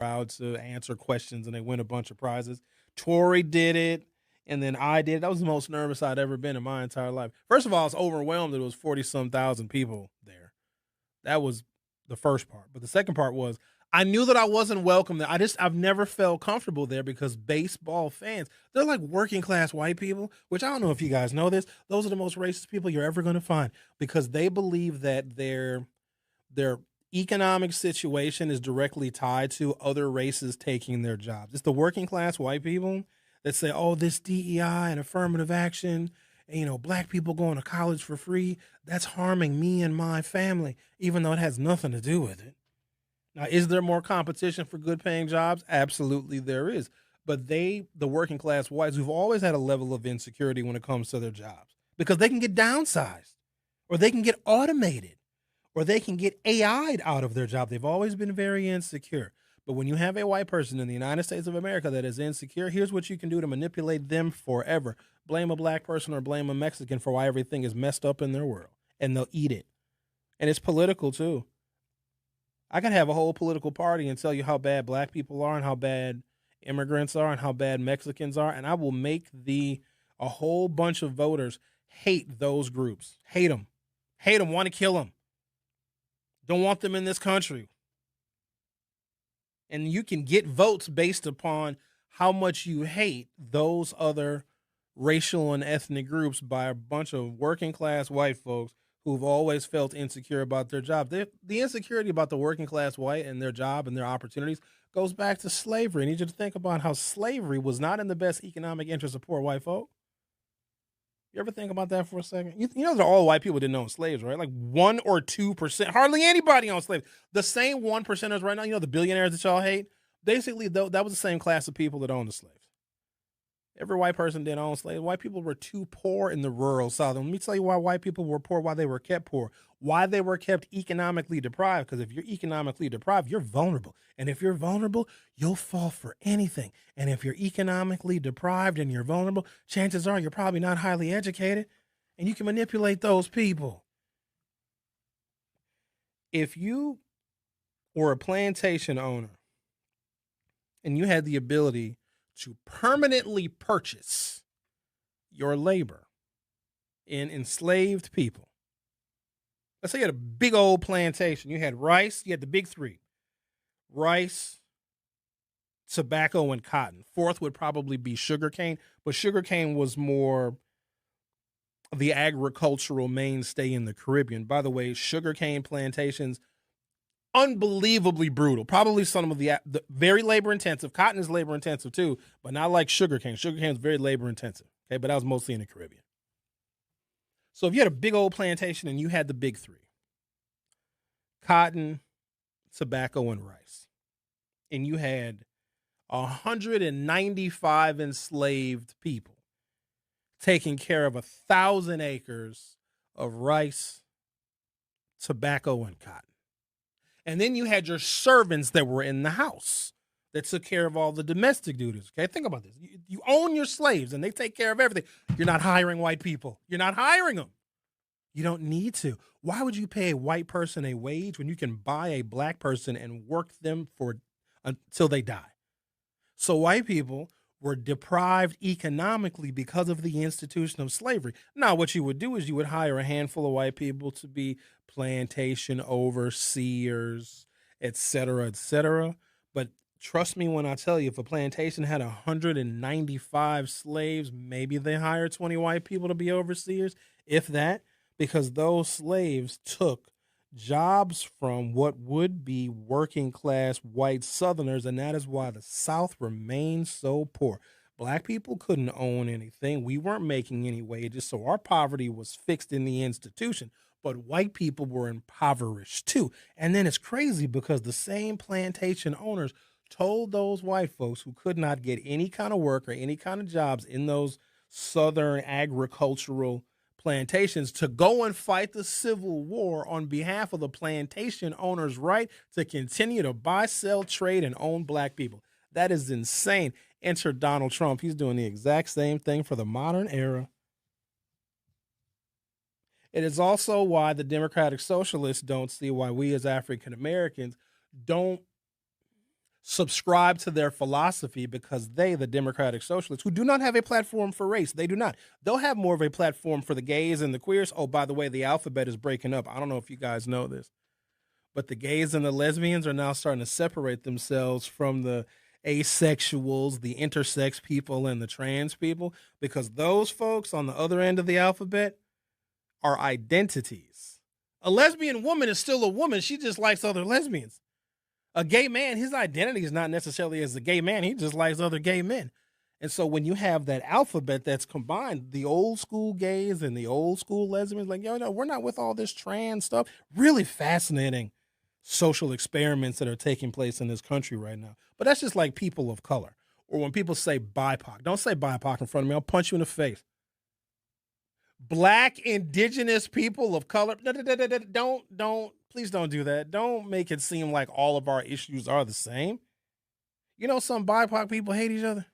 crowd to answer questions and they win a bunch of prizes. Tori did it, and then I did. That was the most nervous I'd ever been in my entire life. First of all, I was overwhelmed that it was 40-some thousand people there. That was the first part. But the second part was I knew that I wasn't welcome there. I've never felt comfortable there because baseball fans, they're like working class white people, which I don't know if you guys know this. Those are the most racist people you're ever going to find because they believe that their economic situation is directly tied to other races taking their jobs. It's the working class white people that say, oh, this DEI and affirmative action, and, black people going to college for free, that's harming me and my family, even though it has nothing to do with it. Now, is there more competition for good paying jobs? Absolutely there is. But the working class whites, who've always had a level of insecurity when it comes to their jobs because they can get downsized or they can get automated or they can get AI'd out of their job. They've always been very insecure. But when you have a white person in the United States of America that is insecure, here's what you can do to manipulate them forever. Blame a black person or blame a Mexican for why everything is messed up in their world, and they'll eat it. And it's political, too. I could have a whole political party and tell you how bad black people are and how bad immigrants are and how bad Mexicans are, and I will make a whole bunch of voters hate those groups. Hate them. Hate them, want to kill them. Don't want them in this country. And you can get votes based upon how much you hate those other racial and ethnic groups by a bunch of working class white folks who've always felt insecure about their job. The insecurity about the working class white and their job and their opportunities goes back to slavery. I need you to think about how slavery was not in the best economic interest of poor white folk. You ever think about that for a second? You know that all white people didn't own slaves, right? Like 1 or 2%. Hardly anybody owned slaves. The same 1%ers right now, the billionaires that y'all hate, basically, that was the same class of people that owned the slaves. Every white person didn't own slaves. White people were too poor in the rural South. And let me tell you why white people were poor, why they were kept poor, why they were kept economically deprived. Because if you're economically deprived, you're vulnerable. And if you're vulnerable, you'll fall for anything. And if you're economically deprived and you're vulnerable, chances are you're probably not highly educated and you can manipulate those people. If you were a plantation owner and you had the ability to permanently purchase your labor in enslaved people. Let's say you had a big old plantation. You had rice. You had the big three. Rice, tobacco, and cotton. Fourth would probably be sugarcane, but sugarcane was more the agricultural mainstay in the Caribbean. By the way, sugarcane plantations, unbelievably brutal. Probably some of the very labor intensive. Cotton is labor intensive too, but not like sugarcane. Sugarcane is very labor intensive. Okay, but that was mostly in the Caribbean. So if you had a big old plantation and you had the big three, cotton, tobacco, and rice, and you had 195 enslaved people taking care of 1,000 acres of rice, tobacco, and cotton. And then you had your servants that were in the house that took care of all the domestic duties. Okay, think about this. You own your slaves and they take care of everything. You're not hiring white people. You're not hiring them. You don't need to. Why would you pay a white person a wage when you can buy a black person and work them until they die? So white people were deprived economically because of the institution of slavery. Now, what you would do is you would hire a handful of white people to be plantation overseers, et cetera, et cetera. But trust me when I tell you, if a plantation had 195 slaves, maybe they hired 20 white people to be overseers, if that, because those slaves took jobs from what would be working class white Southerners, and that is why the South remained so poor. Black people couldn't own anything. We weren't making any wages, so our poverty was fixed in the institution. But white people were impoverished too. And then it's crazy because the same plantation owners told those white folks who could not get any kind of work or any kind of jobs in those Southern agricultural plantations to go and fight the Civil War on behalf of the plantation owners' right to continue to buy, sell, trade, and own black people. That is insane. Enter Donald Trump. He's doing the exact same thing for the modern era. It is also why the Democratic Socialists don't see why we as African Americans don't subscribe to their philosophy because they, the Democratic Socialists, who do not have a platform for race, they do not. They'll have more of a platform for the gays and the queers. Oh, by the way, the alphabet is breaking up. I don't know if you guys know this, but the gays and the lesbians are now starting to separate themselves from the asexuals, the intersex people, and the trans people, because those folks on the other end of the alphabet are identities. A lesbian woman is still a woman. She just likes other lesbians. A gay man, his identity is not necessarily as a gay man. He just likes other gay men. And so when you have that alphabet that's combined, the old school gays and the old school lesbians, like, yo, no, we're not with all this trans stuff. Really fascinating social experiments that are taking place in this country right now. But that's just like people of color. Or when people say BIPOC, don't say BIPOC in front of me. I'll punch you in the face. Black, indigenous people of color. Please don't do that. Don't make it seem like all of our issues are the same. You know, some BIPOC people hate each other.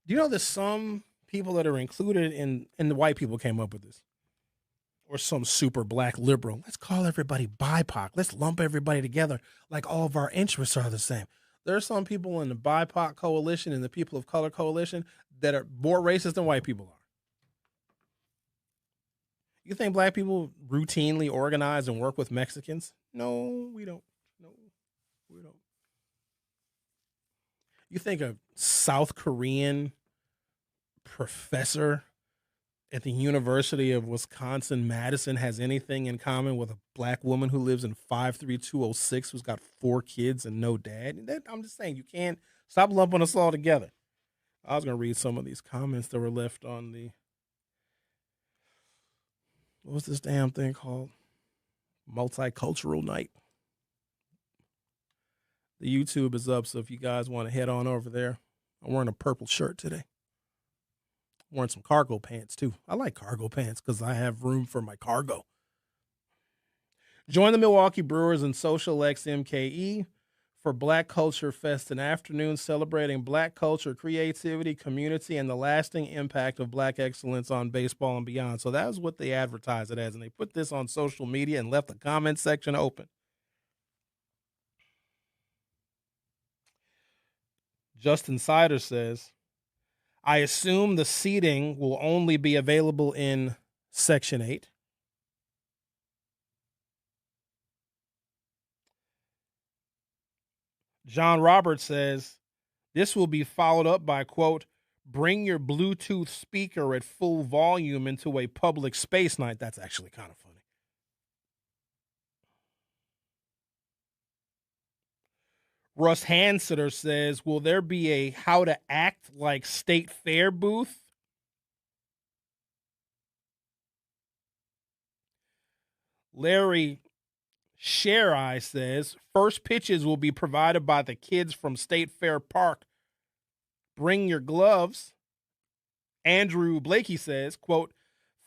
Do you know that some people that are included in the white people came up with this? Or some super black liberal. Let's call everybody BIPOC. Let's lump everybody together like all of our interests are the same. There are some people in the BIPOC coalition and the people of color coalition that are more racist than white people are. You think black people routinely organize and work with Mexicans? No, we don't. No, we don't. You think a South Korean professor at the University of Wisconsin-Madison has anything in common with a black woman who lives in 53206 who's got 4 kids and no dad? I'm just saying, you can't stop lumping us all together. I was going to read some of these comments that were left on the, what's this damn thing called? Multicultural Night. The YouTube is up, so if you guys want to head on over there. I'm wearing a purple shirt today. I'm wearing some cargo pants, too. I like cargo pants because I have room for my cargo. Join the Milwaukee Brewers and Social X MKE for Black Culture Fest, an afternoon celebrating Black culture, creativity, community, and the lasting impact of Black excellence on baseball and beyond. So that was what they advertised it as, and they put this on social media and left the comment section open. Justin Sider says, I assume the seating will only be available in Section 8. John Roberts says, this will be followed up by, quote, bring your Bluetooth speaker at full volume into a public space night. That's actually kind of funny. Russ Hansitter says, will there be a how to act like state fair booth? Larry Shereye says, first pitches will be provided by the kids from State Fair Park. Bring your gloves. Andrew Blakey says, quote,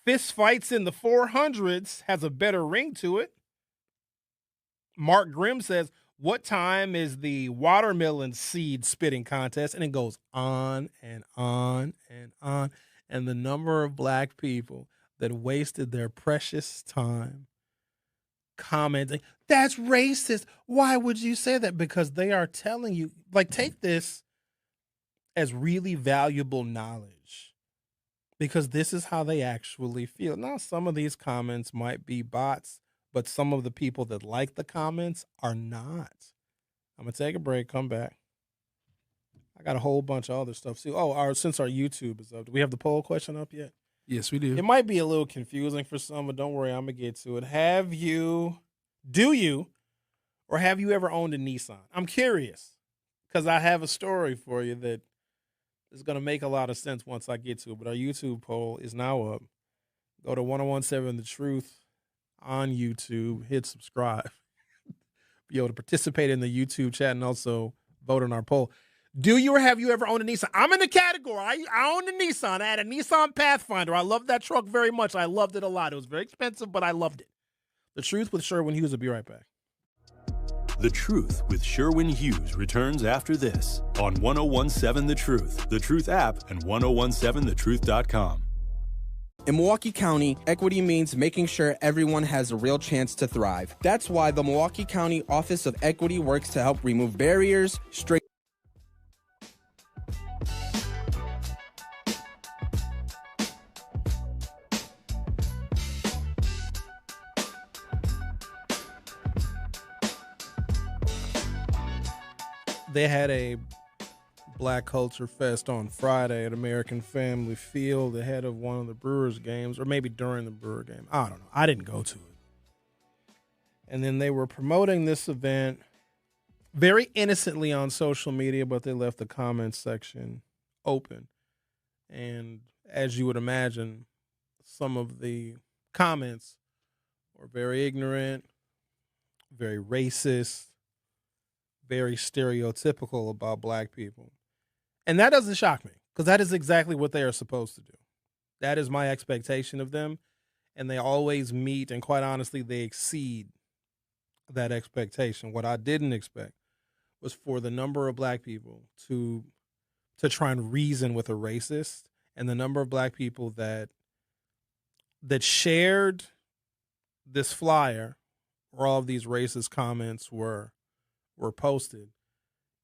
fist fights in the 400s has a better ring to it. Mark Grimm says, what time is the watermelon seed spitting contest? And it goes on and on and on. And the number of black people that wasted their precious time commenting, that's racist. Why would you say that? Because they are telling you, like, take this as really valuable knowledge, because this is how they actually feel. Now, some of these comments might be bots, but some of the people that like the comments are not. I'm going to take a break, come back. I got a whole bunch of other stuff. See, since our YouTube is up, do we have the poll question up yet? Yes, we do. It might be a little confusing for some, but don't worry, I'm going to get to it. Have you ever owned a Nissan? I'm curious, because I have a story for you that is going to make a lot of sense once I get to it. But our YouTube poll is now up. Go to 1017 The Truth on YouTube, hit subscribe, be able to participate in the YouTube chat and also vote on our poll. Do you or have you ever owned a Nissan? I'm in the category. I owned a Nissan. I had a Nissan Pathfinder. I loved that truck very much. I loved it a lot. It was very expensive, but I loved it. The Truth with Sherwin Hughes will be right back. The Truth with Sherwin Hughes returns after this on 1017 The Truth app, and 1017thetruth.com. In Milwaukee County, equity means making sure everyone has a real chance to thrive. That's why the Milwaukee County Office of Equity works to help remove barriers, They had a Black Culture Fest on Friday at American Family Field ahead of one of the Brewers games, or maybe during the Brewer game. I don't know. I didn't go to it. And then they were promoting this event very innocently on social media, but they left the comments section open. And as you would imagine, some of the comments were very ignorant, very racist, very stereotypical about black people. And that doesn't shock me, because that is exactly what they are supposed to do. That is my expectation of them, and they always meet, and quite honestly, they exceed that expectation. What I didn't expect was for the number of black people to try and reason with a racist, and the number of black people that shared this flyer where all of these racist comments were posted,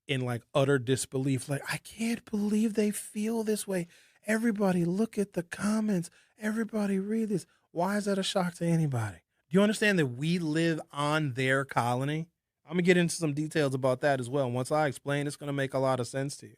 in like utter disbelief. Like, I can't believe they feel this way. Everybody look at the comments. Everybody read this. Why is that a shock to anybody? Do you understand that we live on their colony? I'm going to get into some details about that as well. And once I explain, it's going to make a lot of sense to you.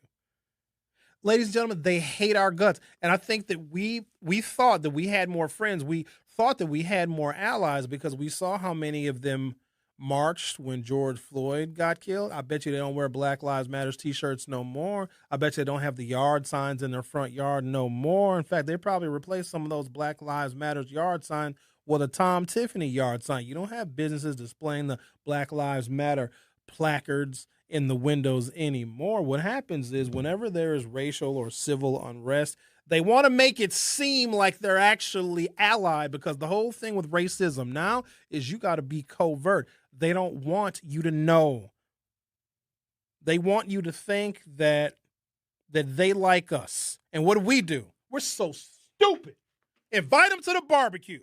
Ladies and gentlemen, they hate our guts. And I think that we thought that we had more friends. We thought that we had more allies because we saw how many of them marched when George Floyd got killed. I bet you they don't wear Black Lives Matter t-shirts no more. I bet you they don't have the yard signs in their front yard no more. In fact, they probably replaced some of those Black Lives Matter yard signs with a Tom Tiffany yard sign. You don't have businesses displaying the Black Lives Matter placards in the windows anymore. What happens is whenever there is racial or civil unrest, they want to make it seem like they're actually allied, because the whole thing with racism now is you got to be covert. They don't want you to know. They want you to think that they like us. And what do? We're so stupid. Invite them to the barbecue.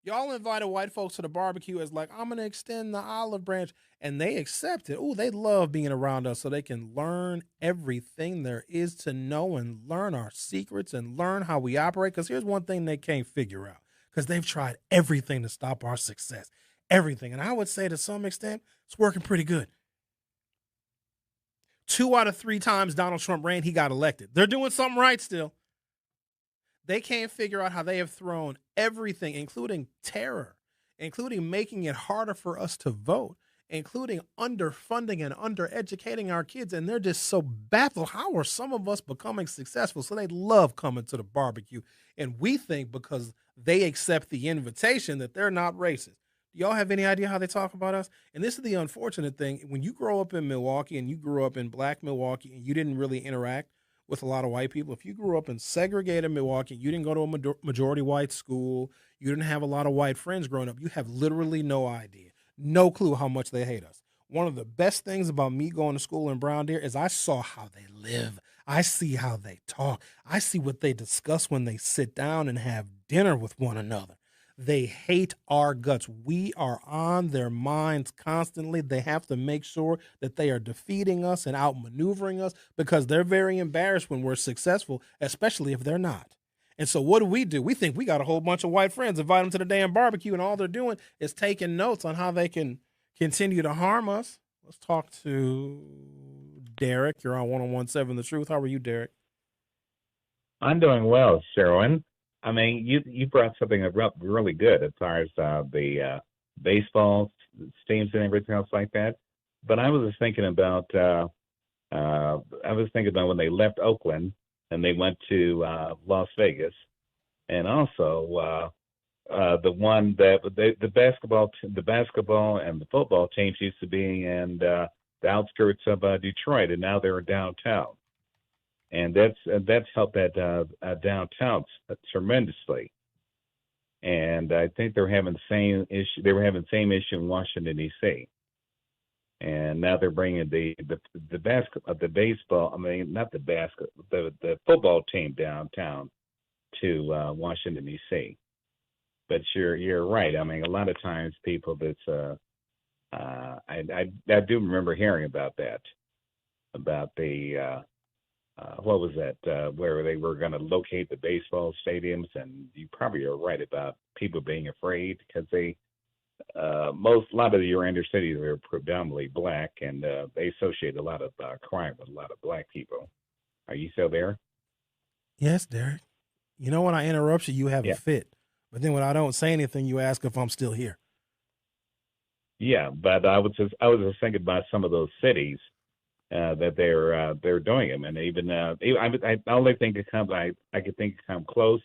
Y'all invited white folks to the barbecue as like, I'm going to extend the olive branch. And they accept it. Oh, they love being around us so they can learn everything there is to know and learn our secrets and learn how we operate. Because here's one thing they can't figure out, because they've tried everything to stop our success. Everything. And I would say to some extent, it's working pretty good. 2 out of 3 times Donald Trump ran, he got elected. They're doing something right still. They can't figure out how they have thrown everything, including terror, including making it harder for us to vote, including underfunding and undereducating our kids. And they're just so baffled. How are some of us becoming successful? So they love coming to the barbecue. And we think because they accept the invitation that they're not racist. Do y'all have any idea how they talk about us? And this is the unfortunate thing. When you grow up in Milwaukee and you grew up in Black Milwaukee and you didn't really interact with a lot of white people, if you grew up in segregated Milwaukee, you didn't go to a majority white school, you didn't have a lot of white friends growing up, you have literally no idea. No clue how much they hate us. One of the best things about me going to school in Brown Deer is I saw how they live. I see how they talk. I see what they discuss when they sit down and have dinner with one another. They hate our guts. We are on their minds constantly. They have to make sure that they are defeating us and outmaneuvering us, because they're very embarrassed when we're successful, especially if they're not. And so what do? We think we got a whole bunch of white friends, invite them to the damn barbecue, and all they're doing is taking notes on how they can continue to harm us. Let's talk to Derek. You're on 101.7 The Truth. How are you, Derek? I'm doing well, Sherwin. I mean, you brought something up really good as far as the baseball teams and everything else like that. But I was thinking about when they left Oakland and they went to Las Vegas, and also the basketball and the football teams used to be in the outskirts of Detroit, and now they're downtown. And that's helped that downtown tremendously. And I think they're having the same issue. They were having the same issue in Washington D.C. And now they're bringing the football team downtown to Washington D.C. But you're right. I mean, a lot of times people that's I do remember hearing about that, about the what was that where they were going to locate the baseball stadiums, and you probably are right about people being afraid because they a lot of your inner cities are predominantly black, and they associate a lot of crime with a lot of black people. Are you still there? Yes, Derek. You know, when I interrupt you, you have a fit. But then when I don't say anything, you ask if I'm still here. Yeah, but I was just thinking about some of those cities that they're doing them, and even I only think it comes I could think it come close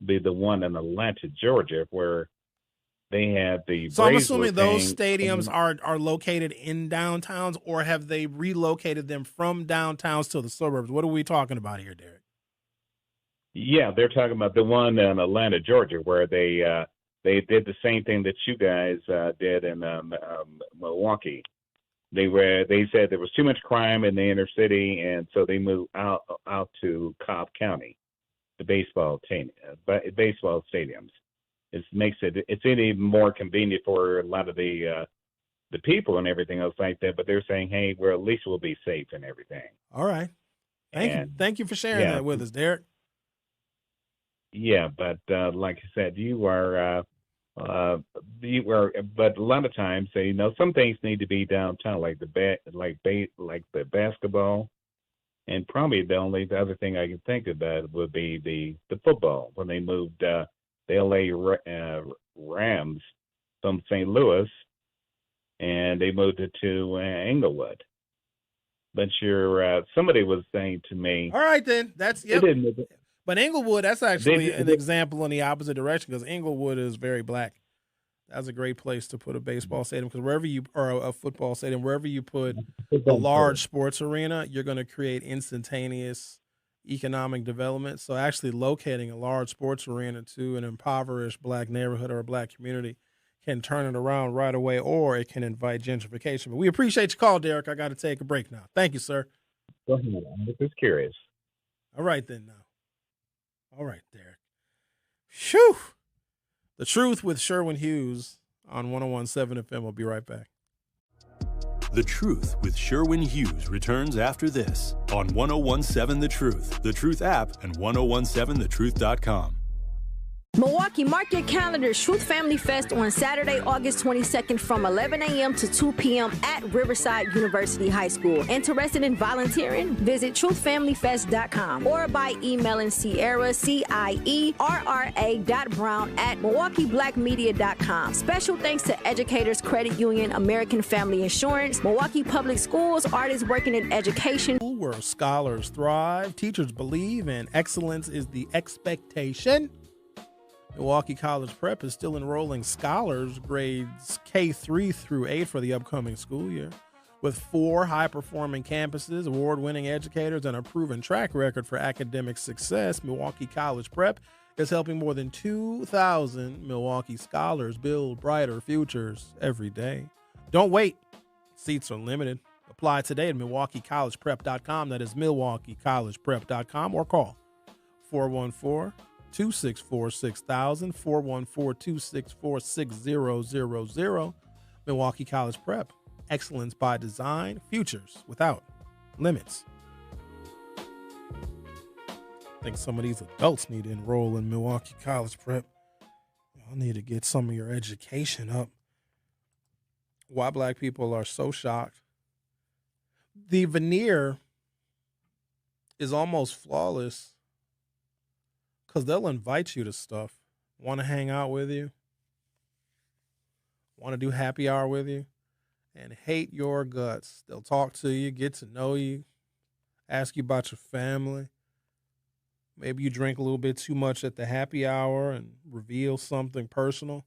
be the one in Atlanta, Georgia, where they had the. So I'm assuming those stadiums are located in downtowns, or have they relocated them from downtowns to the suburbs? What are we talking about here, Derek? Yeah, they're talking about the one in Atlanta, Georgia, where they did the same thing that you guys did in Milwaukee. They said there was too much crime in the inner city, and so they moved out to Cobb County, the baseball stadiums. It's even more convenient for a lot of the people and everything else like that. But they're saying, hey, well, at least we'll be safe and everything. All right, thank you for sharing that with us, Derek. Yeah, but like I said, but a lot of times, some things need to be downtown, like the basketball, and probably the other thing I can think about would be the football when they moved the LA Rams from St. Louis, and they moved it to Inglewood. But somebody was saying to me, all right, then that's yep. But Inglewood, that's actually an example in the opposite direction, because Inglewood is very black. That's a great place to put a baseball stadium, because a football stadium, wherever you put a large sports arena, you're going to create instantaneous economic development. So actually locating a large sports arena to an impoverished black neighborhood or a black community can turn it around right away, or it can invite gentrification. But we appreciate your call, Derek. I got to take a break now. Thank you, sir. Go ahead. I'm just curious. All right, then now. All right, Derek. Phew. The Truth with Sherwin Hughes on 101.7 FM. We'll be right back. The Truth with Sherwin Hughes returns after this on 101.7 The Truth app, and 1017thetruth.com. Milwaukee, mark your calendars. Truth Family Fest on Saturday, August 22nd from 11 a.m. to 2 p.m. at Riverside University High School. Interested in volunteering? Visit truthfamilyfest.com or by emailing Sierra, CIERRA.brown@MilwaukeeBlackMedia.com. Special thanks to Educators Credit Union, American Family Insurance, Milwaukee Public Schools, artists working in education. Where scholars thrive, teachers believe, and excellence is the expectation. Milwaukee College Prep is still enrolling scholars grades K3 through 8 for the upcoming school year. With 4 high-performing campuses, award-winning educators, and a proven track record for academic success, Milwaukee College Prep is helping more than 2,000 Milwaukee scholars build brighter futures every day. Don't wait. Seats are limited. Apply today at MilwaukeeCollegePrep.com. That is MilwaukeeCollegePrep.com, or call 414-264-6000, 414-264-6000. Milwaukee College Prep. Excellence by design. Futures without limits. I think some of these adults need to enroll in Milwaukee College Prep. Y'all need to get some of your education up. Why black people are so shocked. The veneer is almost flawless, because they'll invite you to stuff, want to hang out with you, want to do happy hour with you, and hate your guts. They'll talk to you, get to know you, ask you about your family. Maybe you drink a little bit too much at the happy hour and reveal something personal.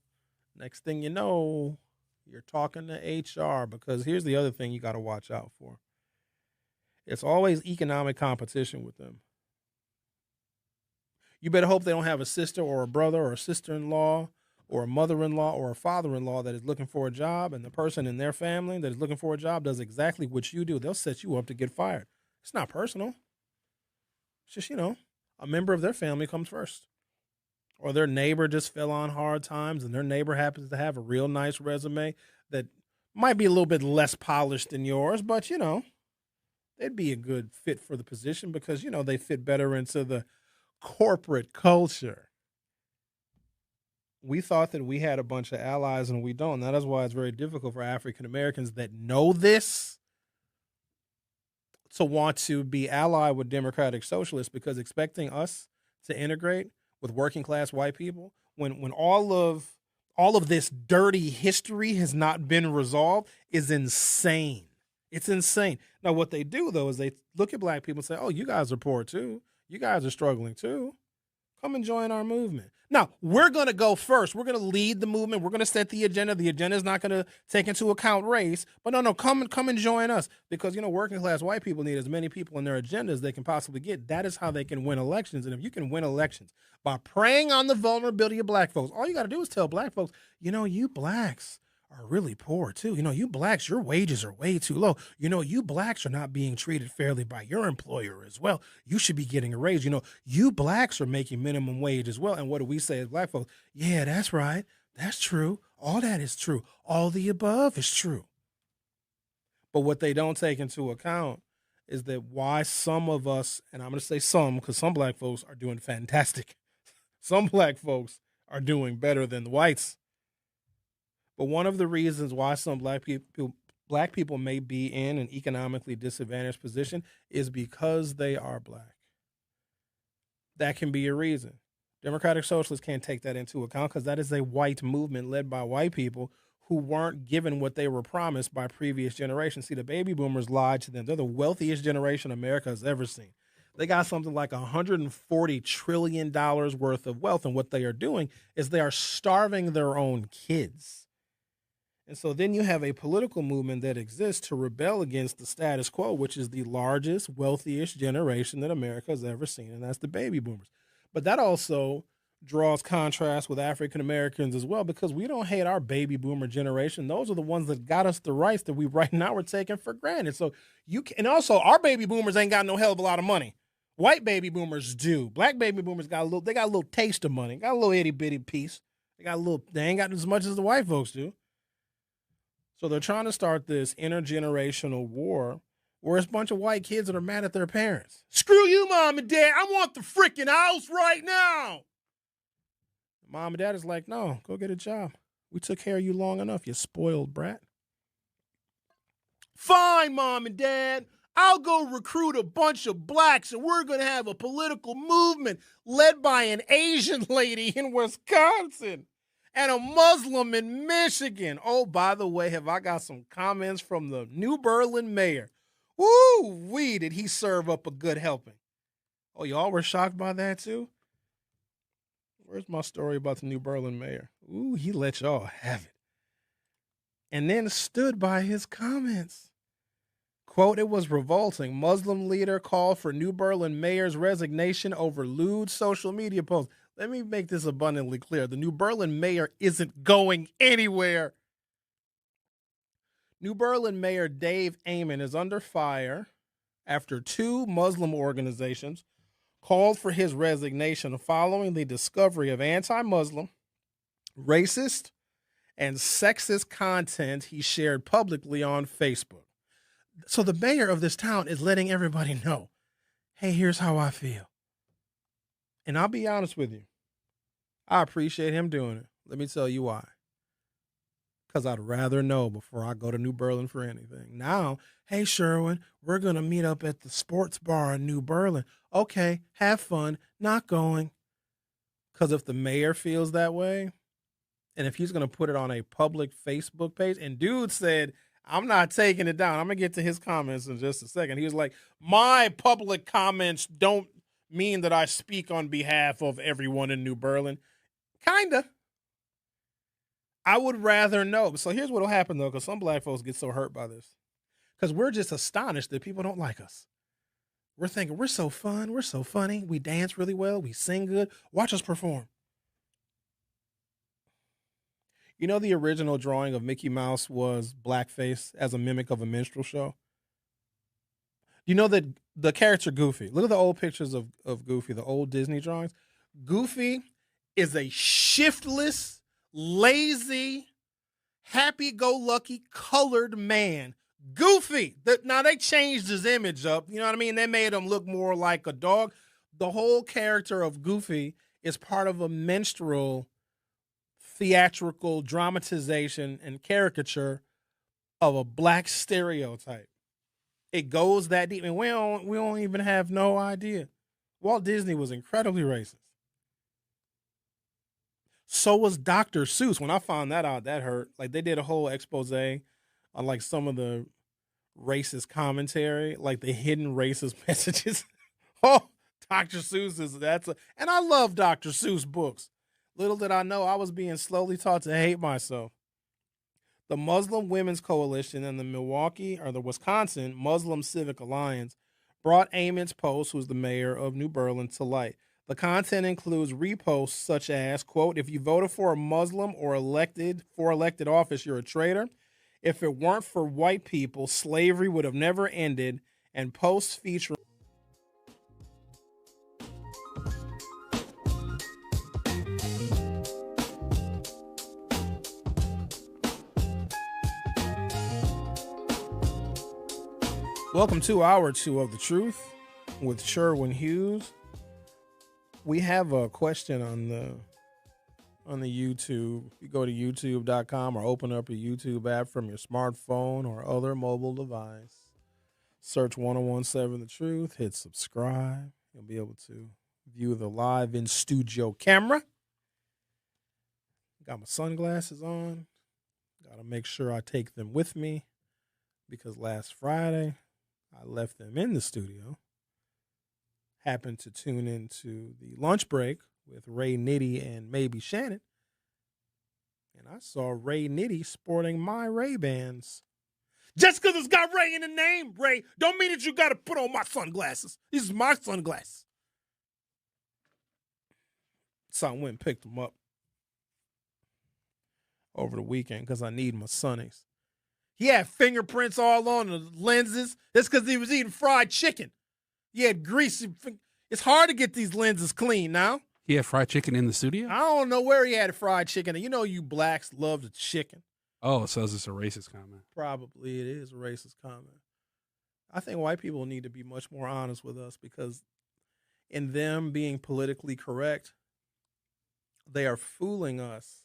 Next thing you know, you're talking to HR, because here's the other thing you got to watch out for. It's always economic competition with them. You better hope they don't have a sister or a brother or a sister-in-law or a mother-in-law or a father-in-law that is looking for a job, and the person in their family that is looking for a job does exactly what you do. They'll set you up to get fired. It's not personal. It's just, a member of their family comes first. or their neighbor just fell on hard times and their neighbor happens to have a real nice resume that might be a little bit less polished than yours, but, they'd be a good fit for the position because, they fit better into the corporate culture. We thought that we had a bunch of allies and we don't. That is why it's very difficult for African Americans that know this to want to be allied with democratic socialists, because expecting us to integrate with working class white people when all of this dirty history has not been resolved is insane. It's insane. Now, what they do, though, is they look at black people and say, oh, you guys are poor, too. You guys are struggling, too. Come and join our movement. Now, we're going to go first. We're going to lead the movement. We're going to set the agenda. The agenda is not going to take into account race. But no, come and join us because, working class white people need as many people in their agenda as they can possibly get. That is how they can win elections. And if you can win elections by preying on the vulnerability of black folks, all you got to do is tell black folks, you blacks are really poor too. You blacks, your wages are way too low. You blacks are not being treated fairly by your employer as well. You should be getting a raise. You blacks are making minimum wage as well. And what do we say as black folks? Yeah, that's right. That's true. All that is true. All the above is true. But what they don't take into account is that why some of us, and I'm going to say some because some black folks are doing fantastic. Some black folks are doing better than the whites. But one of the reasons why some black people may be in an economically disadvantaged position is because they are black. That can be a reason. Democratic socialists can't take that into account because that is a white movement led by white people who weren't given what they were promised by previous generations. See, the baby boomers lied to them. They're the wealthiest generation America has ever seen. They got something like $140 trillion worth of wealth, and what they are doing is they are starving their own kids. And so then you have a political movement that exists to rebel against the status quo, which is the largest, wealthiest generation that America has ever seen, and that's the baby boomers. But that also draws contrast with African Americans as well, because we don't hate our baby boomer generation. Those are the ones that got us the rights that we right now are taking for granted. So and also our baby boomers ain't got no hell of a lot of money. White baby boomers do. Black baby boomers got a little taste of money, got a little itty bitty piece. They ain't got as much as the white folks do. So they're trying to start this intergenerational war where it's a bunch of white kids that are mad at their parents. Screw you, mom and dad. I want the freaking house right now. Mom and dad is like, no, go get a job. We took care of you long enough, you spoiled brat. Fine, mom and dad. I'll go recruit a bunch of blacks and we're going to have a political movement led by an Asian lady in Wisconsin. And a Muslim in Michigan. Oh, by the way, have I got some comments from the New Berlin mayor. Woo-wee, did he serve up a good helping. Oh, y'all were shocked by that too? Where's my story about the New Berlin mayor? Ooh, he let y'all have it. And then stood by his comments. Quote, it was revolting. Muslim leader called for New Berlin mayor's resignation over lewd social media posts. Let me make this abundantly clear. The New Berlin mayor isn't going anywhere. New Berlin Mayor Dave Amon is under fire after two Muslim organizations called for his resignation following the discovery of anti-Muslim, racist, and sexist content he shared publicly on Facebook. So the mayor of this town is letting everybody know, hey, here's how I feel. And I'll be honest with you. I appreciate him doing it. Let me tell you why. Because I'd rather know before I go to New Berlin for anything. Now, hey, Sherwin, we're going to meet up at the sports bar in New Berlin. Okay, have fun. Not going. Because if the mayor feels that way, and if he's going to put it on a public Facebook page, and dude said, I'm not taking it down. I'm going to get to his comments in just a second. He was like, my public comments don't mean that I speak on behalf of everyone in New Berlin. Kinda. I would rather know. So here's what will happen, though, because some black folks get so hurt by this. Because we're just astonished that people don't like us. We're thinking, we're so fun. We're so funny. We dance really well. We sing good. Watch us perform. You know, the original drawing of Mickey Mouse was blackface as a mimic of a minstrel show? You know that the character Goofy, look at the old pictures of Goofy, the old Disney drawings. Goofy is a shiftless, lazy, happy-go-lucky colored man. Goofy. Now, they changed his image up. You know what I mean? They made him look more like a dog. The whole character of Goofy is part of a minstrel theatrical dramatization and caricature of a black stereotype. It goes that deep, and we don't even have no idea. Walt Disney was incredibly racist. So was Dr. Seuss. When I found that out, that hurt. Like, they did a whole expose on like some of the racist commentary, like the hidden racist messages. Oh, Dr. Seuss and I love Dr. Seuss books. Little did I know I was being slowly taught to hate myself. The Muslim Women's Coalition and the Wisconsin Muslim Civic Alliance brought Amos Post, who's the mayor of New Berlin, to light. The content includes reposts such as, quote, if you voted for a Muslim or elected office, you're a traitor. If it weren't for white people, slavery would have never ended, and posts featuring Welcome to Hour 2 of The Truth with Sherwin Hughes. We have a question on the YouTube. You go to youtube.com or open up a YouTube app from your smartphone or other mobile device. Search 1017 The Truth, hit subscribe. You'll be able to view the live in studio camera. Got my sunglasses on. Got to make sure I take them with me because last Friday I left them in the studio. Happened to tune into the lunch break with Ray Nitty and maybe Shannon. And I saw Ray Nitty sporting my Ray-Bans. Just because it's got Ray in the name, Ray, don't mean that you got to put on my sunglasses. These are my sunglasses. So I went and picked them up over the weekend because I need my sunnies. He had fingerprints all on the lenses. That's because he was eating fried chicken. He had greasy. It's hard to get these lenses clean now. He had fried chicken in the studio? I don't know where he had fried chicken. You know you blacks love the chicken. Oh, so is this a racist comment? Probably it is a racist comment. I think white people need to be much more honest with us because in them being politically correct, they are fooling us.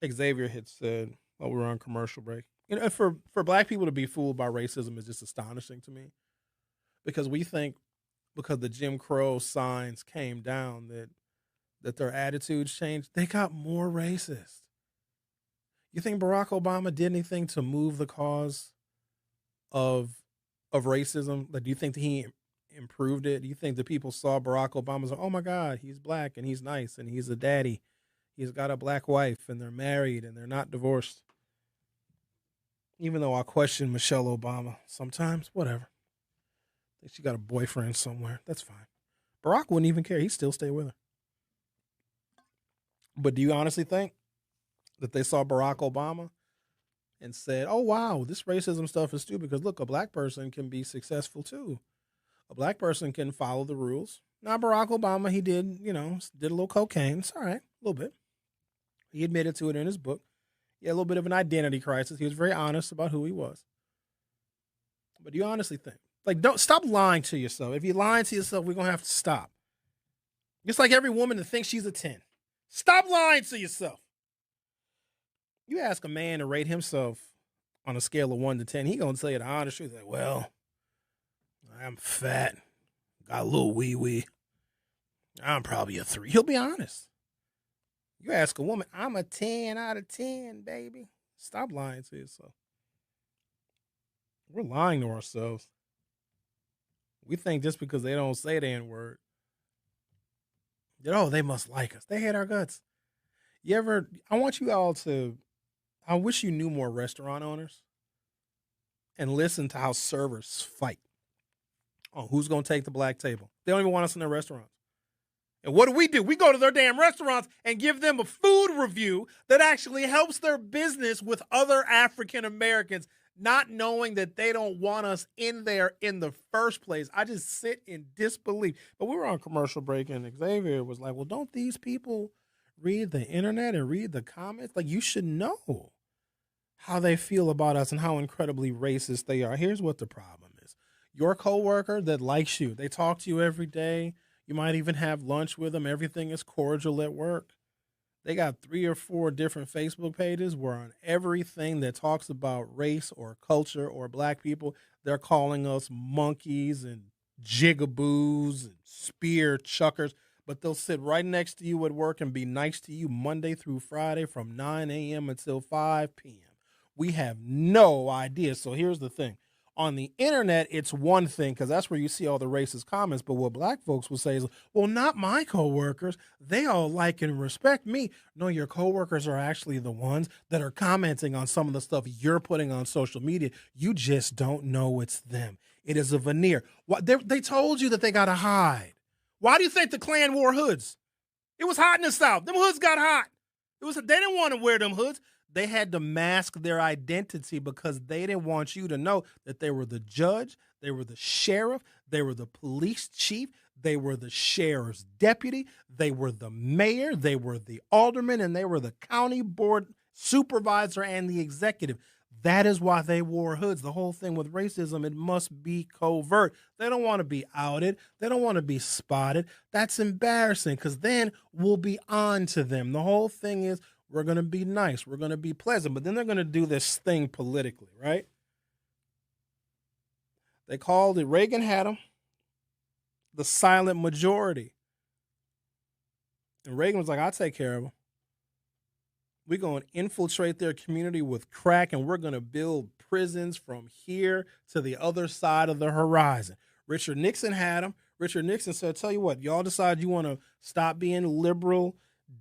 Xavier had said, we were on commercial break. You know, for black people to be fooled by racism is just astonishing to me. Because we think because the Jim Crow signs came down that their attitudes changed. They got more racist. You think Barack Obama did anything to move the cause of racism? Like, do you think that he improved it? Do you think that people saw Barack Obama as, oh my God, he's black and he's nice and he's a daddy. He's got a black wife and they're married and they're not divorced. Even though I question Michelle Obama sometimes, whatever. I think she got a boyfriend somewhere. That's fine. Barack wouldn't even care. He'd still stay with her. But do you honestly think that they saw Barack Obama and said, oh, wow, this racism stuff is stupid because, look, a black person can be successful too. A black person can follow the rules. Now, Barack Obama, he did a little cocaine. It's all right, a little bit. He admitted to it in his book. He had a little bit of an identity crisis. He was very honest about who he was. But do you honestly think? Like, don't stop lying to yourself. If you're lying to yourself, we're going to have to stop. Just like every woman that thinks she's a 10. Stop lying to yourself. You ask a man to rate himself on a scale of 1 to 10, he going to tell you the honest truth. Like, well, I'm fat, got a little wee-wee. I'm probably a 3. He'll be honest. You ask a woman, I'm a 10 out of 10, baby. Stop lying to yourself. We're lying to ourselves. We think just because they don't say the N-word, that, they must like us. They hate our guts. I wish you knew more restaurant owners and listen to how servers fight on who's going to take the black table. They don't even want us in their restaurants. And what do? We go to their damn restaurants and give them a food review that actually helps their business with other African Americans. not knowing that they don't want us in there in the first place. I just sit in disbelief. But we were on commercial break, and Xavier was like, well, don't these people read the internet and read the comments? Like, you should know how they feel about us and how incredibly racist they are. Here's what the problem is. Your coworker that likes you, they talk to you every day. You might even have lunch with them. Everything is cordial at work. They got 3 or 4 different Facebook pages where on everything that talks about race or culture or black people, they're calling us monkeys and jigaboos and spear chuckers. But they'll sit right next to you at work and be nice to you Monday through Friday from 9 a.m. until 5 p.m. We have no idea. So here's the thing. On the internet, it's one thing because that's where you see all the racist comments. But what black folks will say is, well, not my coworkers. They all like and respect me. No, your coworkers are actually the ones that are commenting on some of the stuff you're putting on social media. You just don't know it's them. It is a veneer. They told you that they got to hide. Why do you think the Klan wore hoods? It was hot in the South. Them hoods got hot. They didn't want to wear them hoods. They had to mask their identity because they didn't want you to know that they were the judge, they were the sheriff, they were the police chief, they were the sheriff's deputy, they were the mayor, they were the alderman, and they were the county board supervisor and the executive. That is why they wore hoods. The whole thing with racism, it must be covert. They don't want to be outed. They don't want to be spotted. That's embarrassing because then we'll be on to them. The whole thing is, we're going to be nice. We're going to be pleasant. But then they're going to do this thing politically, right? They called it, Reagan had them, the silent majority. And Reagan was like, I'll take care of them. We're going to infiltrate their community with crack, and we're going to build prisons from here to the other side of the horizon. Richard Nixon had them. Richard Nixon said, tell you what, y'all decide you want to stop being liberal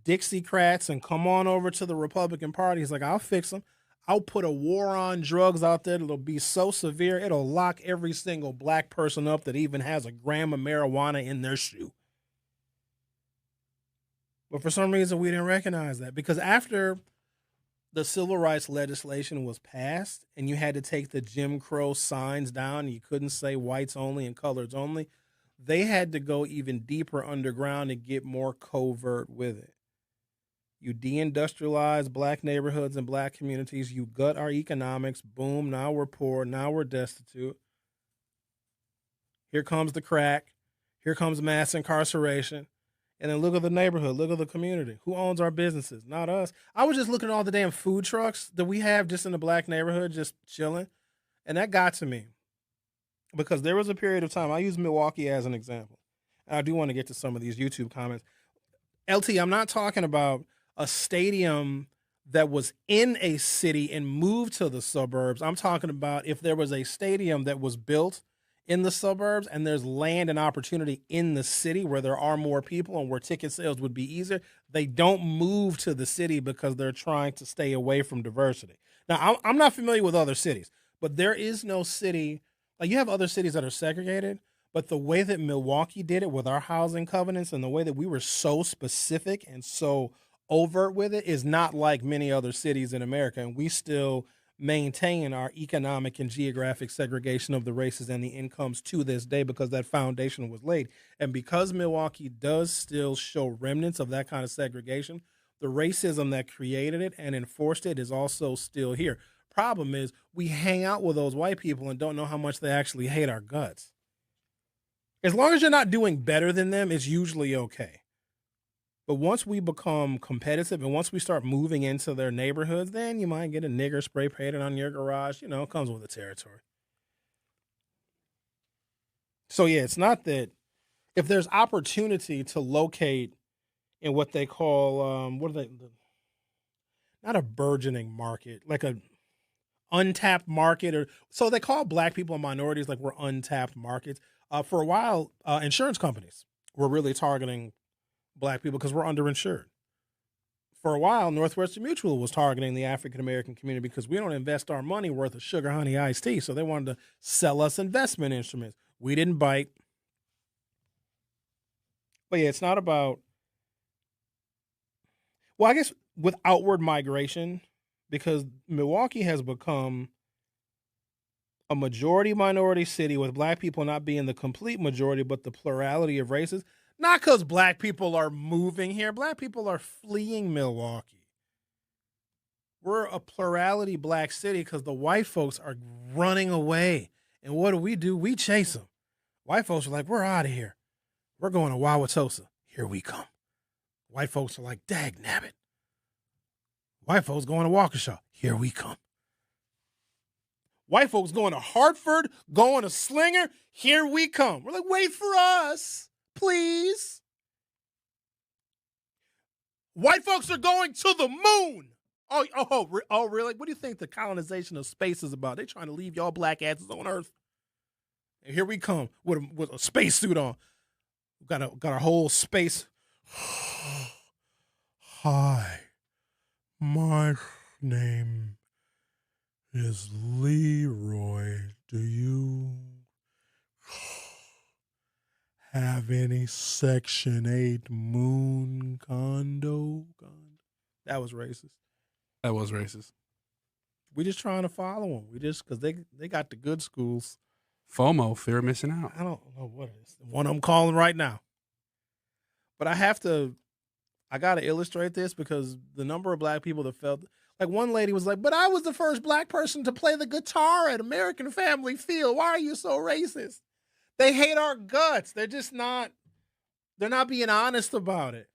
Dixiecrats and come on over to the Republican Party. He's like, I'll fix them. I'll put a war on drugs out there that'll be so severe, it'll lock every single black person up that even has a gram of marijuana in their shoe. But for some reason, we didn't recognize that because after the civil rights legislation was passed and you had to take the Jim Crow signs down, and you couldn't say whites only and coloreds only, they had to go even deeper underground and get more covert with it. You deindustrialize black neighborhoods and black communities. You gut our economics. Boom, now we're poor. Now we're destitute. Here comes the crack. Here comes mass incarceration. And then look at the neighborhood. Look at the community. Who owns our businesses? Not us. I was just looking at all the damn food trucks that we have just in the black neighborhood, just chilling. And that got to me because there was a period of time. I use Milwaukee as an example. And I do want to get to some of these YouTube comments. LT, I'm not talking about a stadium that was in a city and moved to the suburbs. I'm talking about if there was a stadium that was built in the suburbs and there's land and opportunity in the city where there are more people and where ticket sales would be easier, they don't move to the city because they're trying to stay away from diversity. Now, I'm not familiar with other cities, but there is no city, like you have other cities that are segregated, but the way that Milwaukee did it with our housing covenants and the way that we were so specific and so overt with it is not like many other cities in America. And we still maintain our economic and geographic segregation of the races and the incomes to this day because that foundation was laid. And because Milwaukee does still show remnants of that kind of segregation, the racism that created it and enforced it is also still here. Problem is we hang out with those white people and don't know how much they actually hate our guts. As long as you're not doing better than them, it's usually okay. But once we become competitive and once we start moving into their neighborhoods, then you might get a nigger spray painted on your garage. You know, it comes with the territory. So, yeah, it's not that if there's opportunity to locate in what they call, not a burgeoning market, like a untapped market. Or so they call black people and minorities like we're untapped markets. For a while, insurance companies were really targeting black people because we're underinsured. For a while, Northwestern Mutual was targeting the African-American community because we don't invest our money worth of sugar, honey, iced tea. So they wanted to sell us investment instruments. We didn't bite. But yeah, it's not about, well, I guess with outward migration, because Milwaukee has become a majority-minority city with black people not being the complete majority but the plurality of races. Not because black people are moving here. Black people are fleeing Milwaukee. We're a plurality black city because the white folks are running away. And what do? We chase them. White folks are like, we're out of here. We're going to Wauwatosa. Here we come. White folks are like, dag nabbit. White folks going to Waukesha. Here we come. White folks going to Hartford, going to Slinger. Here we come. We're like, wait for us, please. White folks are going to the moon. Oh, really? What do you think the colonization of space is about? They're trying to leave y'all black asses on Earth. And here we come with a spacesuit on. Got our whole space. Hi, my name is Leroy. Do you have any Section 8 moon condo? That was racist. That was racist. We just trying to follow them. We just, because they got the good schools. FOMO, fear of missing out. I don't know what it is. One of them calling right now. But I got to illustrate this because the number of black people that felt, like one lady was like, but I was the first black person to play the guitar at American Family Field. Why are you so racist? They hate our guts. They're not being honest about it.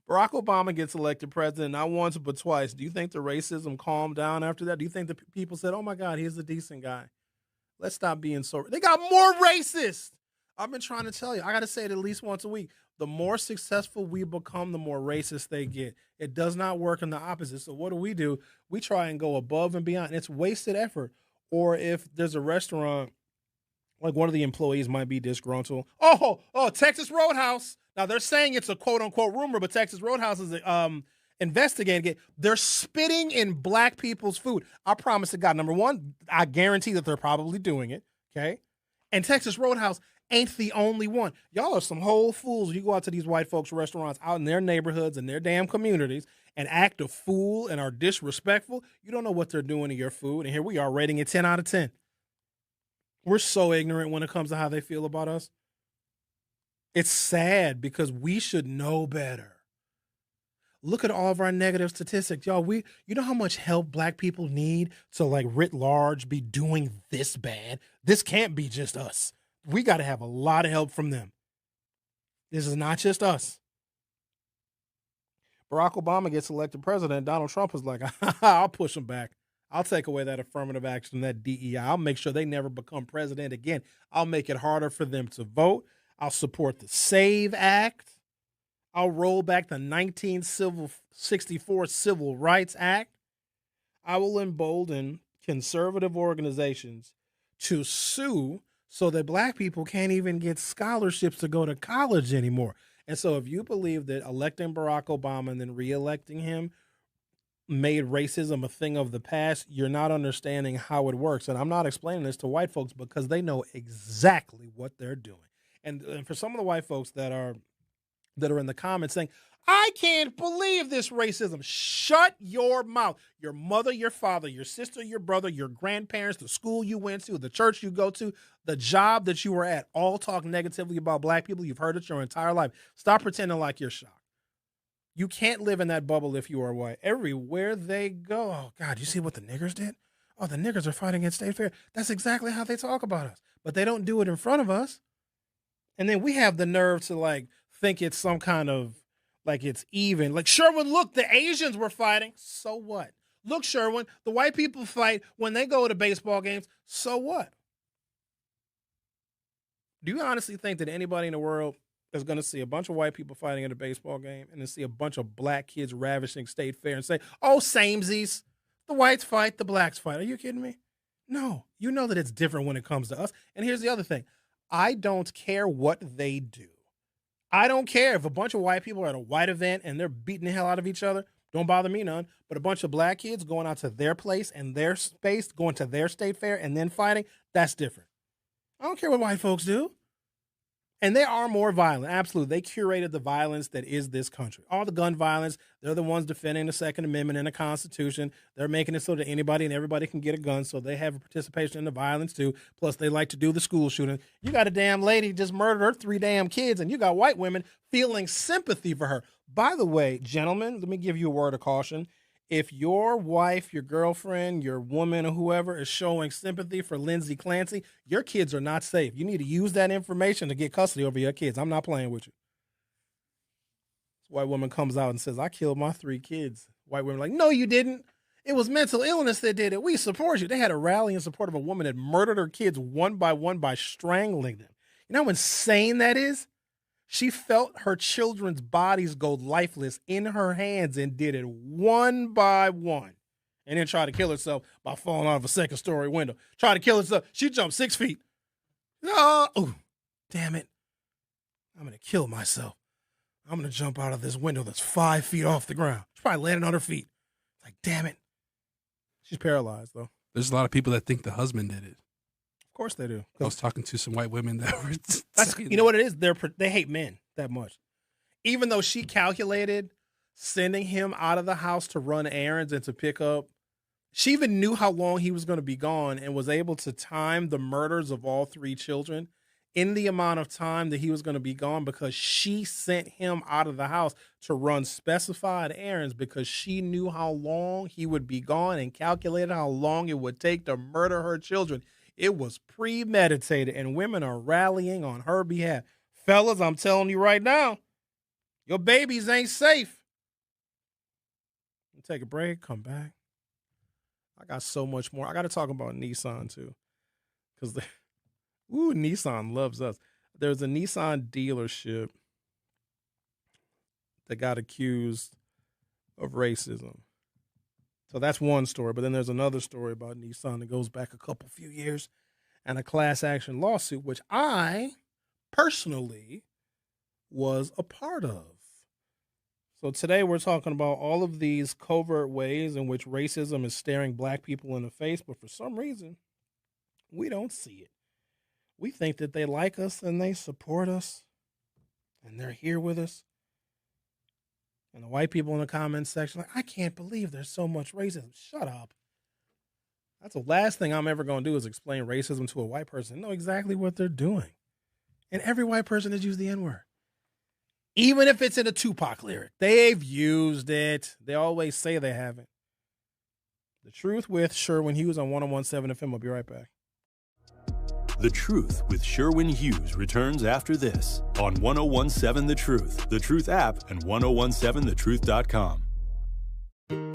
Barack Obama gets elected president not once but twice. Do you think the racism calmed down after that? Do you think the people said, oh my God, he's a decent guy? Let's stop being so. They got more racist. I've been trying to tell you. I got to say it at least once a week. The more successful we become, the more racist they get. It does not work in the opposite. So what do? We try and go above and beyond. It's wasted effort. Or if there's a restaurant, like one of the employees might be disgruntled. Oh, Texas Roadhouse. Now they're saying it's a quote unquote rumor, but Texas Roadhouse is investigating it. They're spitting in black people's food. I promise to God, number one, I guarantee that they're probably doing it. Okay. And Texas Roadhouse ain't the only one. Y'all are some whole fools. You go out to these white folks' restaurants out in their neighborhoods and their damn communities and act a fool and are disrespectful. You don't know what they're doing to your food. And here we are rating it 10 out of 10. We're so ignorant when it comes to how they feel about us. It's sad because we should know better. Look at all of our negative statistics. Y'all, you know how much help black people need to, like, writ large be doing this bad? This can't be just us. We got to have a lot of help from them. This is not just us. Barack Obama gets elected president. Donald Trump is like, I'll push him back. I'll take away that affirmative action, that DEI. I'll make sure they never become president again. I'll make it harder for them to vote. I'll support the SAVE Act. I'll roll back the 1964 Civil Rights Act. I will embolden conservative organizations to sue so that black people can't even get scholarships to go to college anymore. And so if you believe that electing Barack Obama and then reelecting him made racism a thing of the past, you're not understanding how it works. And I'm not explaining this to white folks because they know exactly what they're doing. And for some of the white folks that are in the comments saying, I can't believe this racism. Shut your mouth. Your mother, your father, your sister, your brother, your grandparents, the school you went to, the church you go to, the job that you were at, all talk negatively about black people. You've heard it your entire life. Stop pretending like you're shocked. You can't live in that bubble if you are white. Everywhere they go, oh, God, you see what the niggers did? Oh, the niggers are fighting against state fair. That's exactly how they talk about us. But they don't do it in front of us. And then we have the nerve to, like, think it's some kind of, like, it's even. Like, Sherwin, look, the Asians were fighting. So what? Look, Sherwin, the white people fight when they go to baseball games. So what? Do you honestly think that anybody in the world is going to see a bunch of white people fighting at a baseball game and then see a bunch of black kids ravishing state fair and say, oh, samesies, the whites fight, the blacks fight? Are you kidding me? No. You know that it's different when it comes to us. And here's the other thing. I don't care what they do. I don't care if a bunch of white people are at a white event and they're beating the hell out of each other. Don't bother me none. But a bunch of black kids going out to their place and their space, going to their state fair and then fighting, that's different. I don't care what white folks do. And they are more violent. Absolutely. They curated the violence that is this country. All the gun violence, they're the ones defending the Second Amendment and the Constitution. They're making it so that anybody and everybody can get a gun, so they have a participation in the violence too. Plus, they like to do the school shooting. You got a damn lady just murdered her 3 damn kids, and you got white women feeling sympathy for her. By the way, gentlemen, let me give you a word of caution. If your wife, your girlfriend, your woman, or whoever is showing sympathy for Lindsay Clancy, your kids are not safe. You need to use that information to get custody over your kids. I'm not playing with you. This white woman comes out and says, I killed my 3 kids. White women like, no, you didn't. It was mental illness that did it. We support you. They had a rally in support of a woman that murdered her kids one by strangling them. You know how insane that is? She felt her children's bodies go lifeless in her hands and did it one by one. And then tried to kill herself by falling out of a 2nd-story window. Tried to kill herself. She jumped 6 feet. Oh, damn it. I'm going to kill myself. I'm going to jump out of this window that's 5 feet off the ground. She probably landed on her feet. Like, damn it. She's paralyzed, though. There's a lot of people that think the husband did it. Of course they do. I was talking to some white women that were. You know what it is? They hate men that much. Even though she calculated sending him out of the house to run errands and to pick up, she even knew how long he was going to be gone and was able to time the murders of all 3 children in the amount of time that he was going to be gone, because she sent him out of the house to run specified errands because she knew how long he would be gone and calculated how long it would take to murder her children. It was premeditated, and women are rallying on her behalf. Fellas, I'm telling you right now, your babies ain't safe. We'll take a break, come back. I got so much more. I got to talk about Nissan, too, because Nissan loves us. There's a Nissan dealership that got accused of racism. So that's one story, but then there's another story about Nissan that goes back a few years, and a class action lawsuit, which I personally was a part of. So today we're talking about all of these covert ways in which racism is staring black people in the face, but for some reason, we don't see it. We think that they like us and they support us, and they're here with us. And the white people in the comments section, like, I can't believe there's so much racism. Shut up. That's the last thing I'm ever going to do is explain racism to a white person. They know exactly what they're doing. And every white person has used the N-word. Even if it's in a Tupac lyric. They've used it. They always say they haven't. The Truth with Sherwin Hughes on 101.7 FM. I'll be right back. The Truth with Sherwin Hughes returns after this on 101.7 The Truth app, and 1017thetruth.com.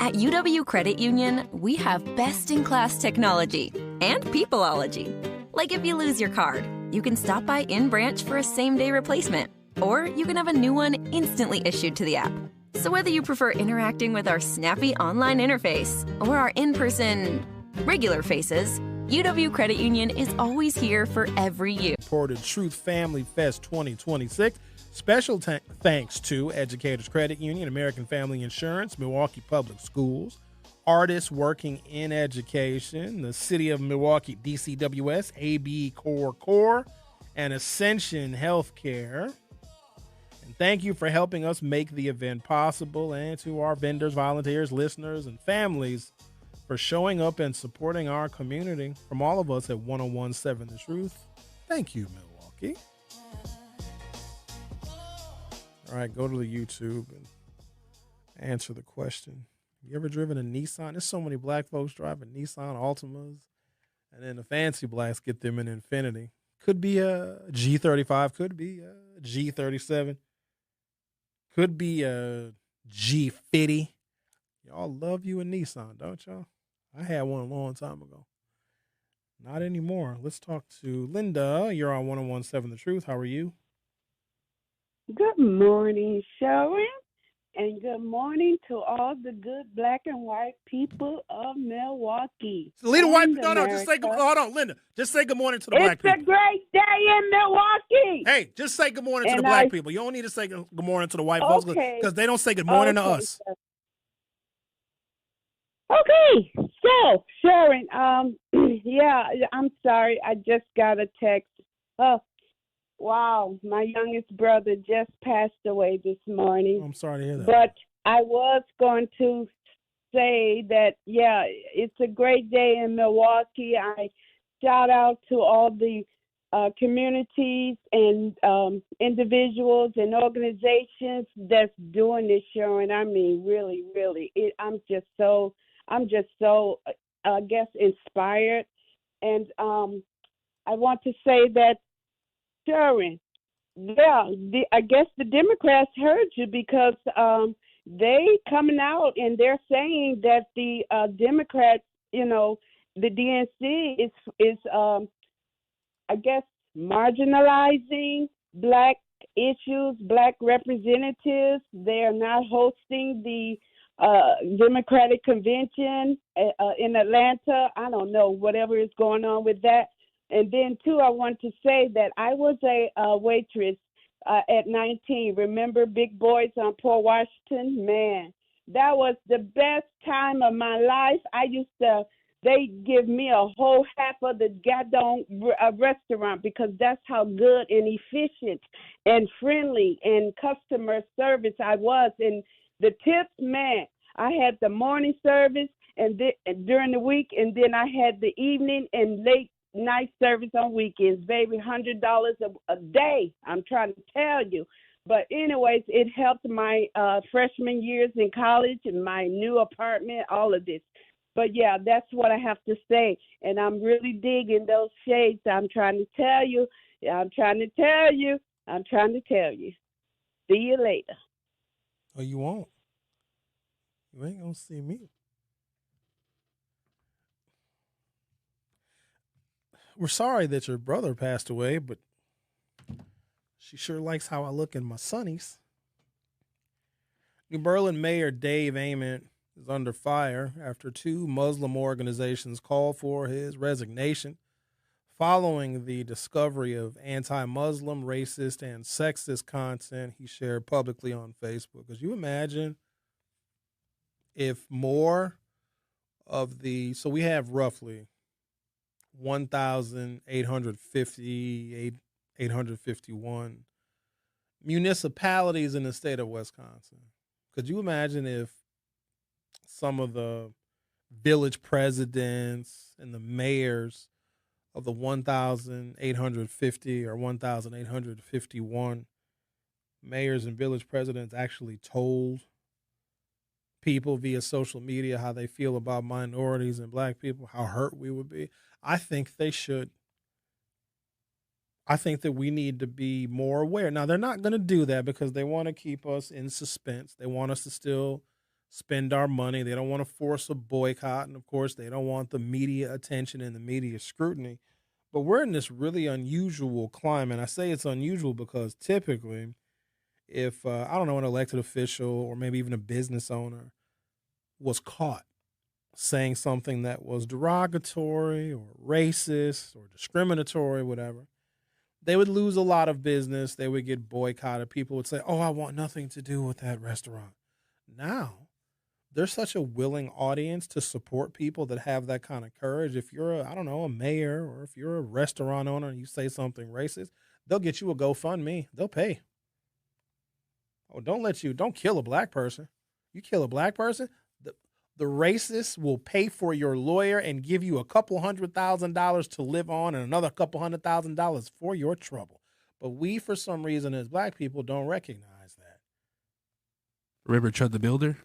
At UW Credit Union, we have best-in-class technology and peopleology. Like if you lose your card, you can stop by in-branch for a same-day replacement, or you can have a new one instantly issued to the app. So whether you prefer interacting with our snappy online interface or our in-person regular faces, UW Credit Union is always here for every you. Reported Truth Family Fest 2026. Special thanks to Educators Credit Union, American Family Insurance, Milwaukee Public Schools, Artists Working in Education, the City of Milwaukee, DCWS, AB Core, and Ascension Healthcare. And thank you for helping us make the event possible, and to our vendors, volunteers, listeners, and families for showing up and supporting our community. From all of us at 101.7 The Truth, thank you, Milwaukee. All right, go to the YouTube and answer the question. Have you ever driven a Nissan? There's so many black folks driving Nissan Altimas, and then the fancy blacks get them in Infinity. Could be a G35, could be a G37, could be a G50. Y'all love you a Nissan, don't y'all? I had one a long time ago. Not anymore. Let's talk to Linda. You're on 101.7 The Truth. How are you? Good morning, Sherwin, and good morning to all the good black and white people of Milwaukee. Linda, just say good. Hold on, Linda. Just say good morning to the black people. It's a great day in Milwaukee. Hey, just say good morning to the black people. You don't need to say good morning to the white folks because they don't say good morning to us. Okay, so Sherwin, yeah, I'm sorry, I just got a text. Wow, my youngest brother just passed away this morning. I'm sorry to hear that. But I was going to say that, yeah, it's a great day in Milwaukee. I shout out to all the communities and individuals and organizations that's doing this show. And I mean, really, really, I'm just so, I guess, inspired. And I want to say that, Sherwin, yeah, I guess the Democrats heard you because they coming out and they're saying that the Democrats, you know, the DNC is I guess marginalizing black issues, black representatives. They are not hosting the Democratic convention in Atlanta. I don't know, whatever is going on with that. And then, too, I want to say that I was a waitress at 19. Remember Big Boys on Port Washington? Man, that was the best time of my life. They give me a whole half of the goddamn restaurant because that's how good and efficient and friendly and customer service I was. And the tips, man, I had the morning service and during the week, and then I had the evening and late night service on weekends, baby, $100 a day. I'm trying to tell you. But anyways, it helped my freshman years in college and my new apartment, all of this. But yeah, that's what I have to say. And I'm really digging those shades. I'm trying to tell you. I'm trying to tell you. I'm trying to tell you. See you later. Oh, you won't. You ain't gonna see me. We're sorry that your brother passed away, but she sure likes how I look in my sunnies. New Berlin Mayor Dave Ament is under fire after two Muslim organizations called for his resignation following the discovery of anti-Muslim, racist, and sexist content he shared publicly on Facebook. Could you imagine if more of so we have roughly 851 municipalities in the state of Wisconsin. Could you imagine if some of the village presidents and the mayors of the 1,850 or 1,851 mayors and village presidents actually told people via social media how they feel about minorities and black people, how hurt we would be? I think they should. I think that we need to be more aware. Now, they're not going to do that because they want to keep us in suspense. They want us to still spend our money. They don't want to force a boycott. And, of course, they don't want the media attention and the media scrutiny. But we're in this really unusual climate. I say it's unusual because typically if, I don't know, an elected official or maybe even a business owner was caught saying something that was derogatory or racist or discriminatory, whatever, they would lose a lot of business. They would get boycotted. People would say, oh, I want nothing to do with that restaurant. Now, there's such a willing audience to support people that have that kind of courage. If you're, a mayor or if you're a restaurant owner and you say something racist, they'll get you a GoFundMe. They'll pay. Oh, don't kill a black person. You kill a black person, the racist will pay for your lawyer and give you a couple $100,000 to live on and another couple $100,000 for your trouble. But we, for some reason, as black people, don't recognize that. Remember Chud the Builder?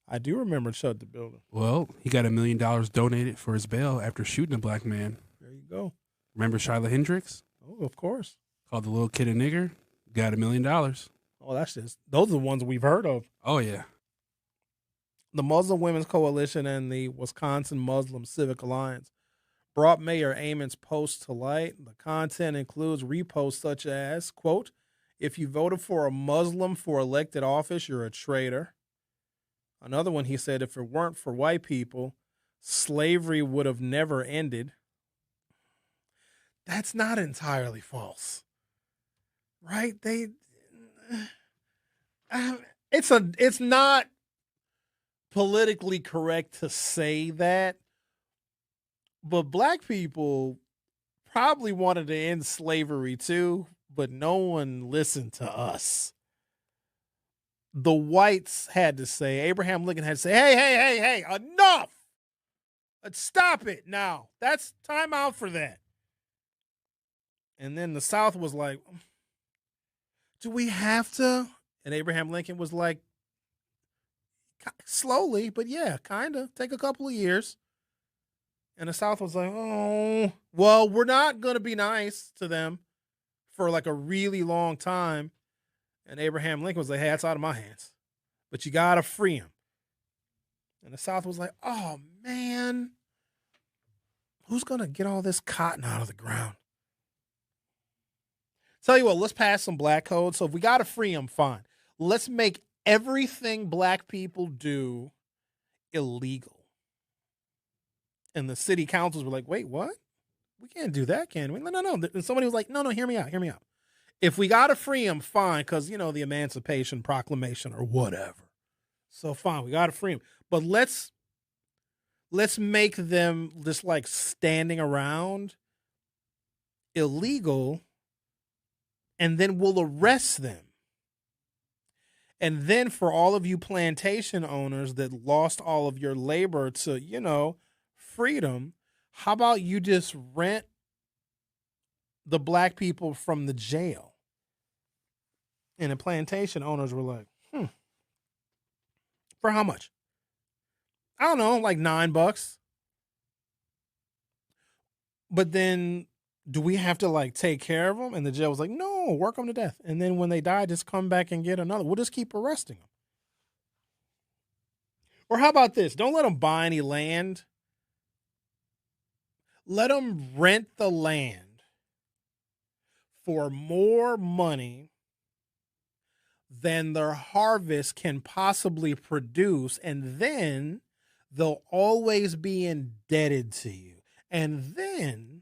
I do remember Chud the Builder. Well, he got $1 million donated for his bail after shooting a black man. There you go. Remember Shyla Hendricks? Oh, of course. Called the little kid a nigger. Got $1 million. Oh, those are the ones we've heard of. Oh, yeah. The Muslim Women's Coalition and the Wisconsin Muslim Civic Alliance brought Mayor Ament's post to light. The content includes reposts such as, quote, if you voted for a Muslim for elected office, you're a traitor. Another one, he said, if it weren't for white people, slavery would have never ended. That's not entirely false, right? It's not politically correct to say that, but black people probably wanted to end slavery too, but no one listened to us. The whites had to say, Abraham Lincoln had to say, hey, enough. Let's stop it now. That's time out for that. And then the South was like, do we have to? And Abraham Lincoln was like, slowly, but yeah, kind of. Take a couple of years. And the South was like, oh, well, we're not going to be nice to them for like a really long time. And Abraham Lincoln was like, hey, that's out of my hands. But you got to free him. And the South was like, oh, man, who's going to get all this cotton out of the ground? Tell you what, let's pass some black codes. So if we got to free them, fine. Let's make everything black people do illegal. And the city councils were like, wait, what? We can't do that, can we? No. And somebody was like, no, hear me out. If we got to free them, fine, because, the Emancipation Proclamation or whatever. So fine, we got to free them. But let's make them just like standing around illegal, and then we'll arrest them. And then for all of you plantation owners that lost all of your labor to, freedom, how about you just rent the black people from the jail? And the plantation owners were like, for how much? I don't know, like $9. But then do we have to like take care of them? And the jail was like, no, work them to death. And then when they die, just come back and get another. We'll just keep arresting them. Or how about this? Don't let them buy any land. Let them rent the land for more money than their harvest can possibly produce, and then they'll always be indebted to you. And then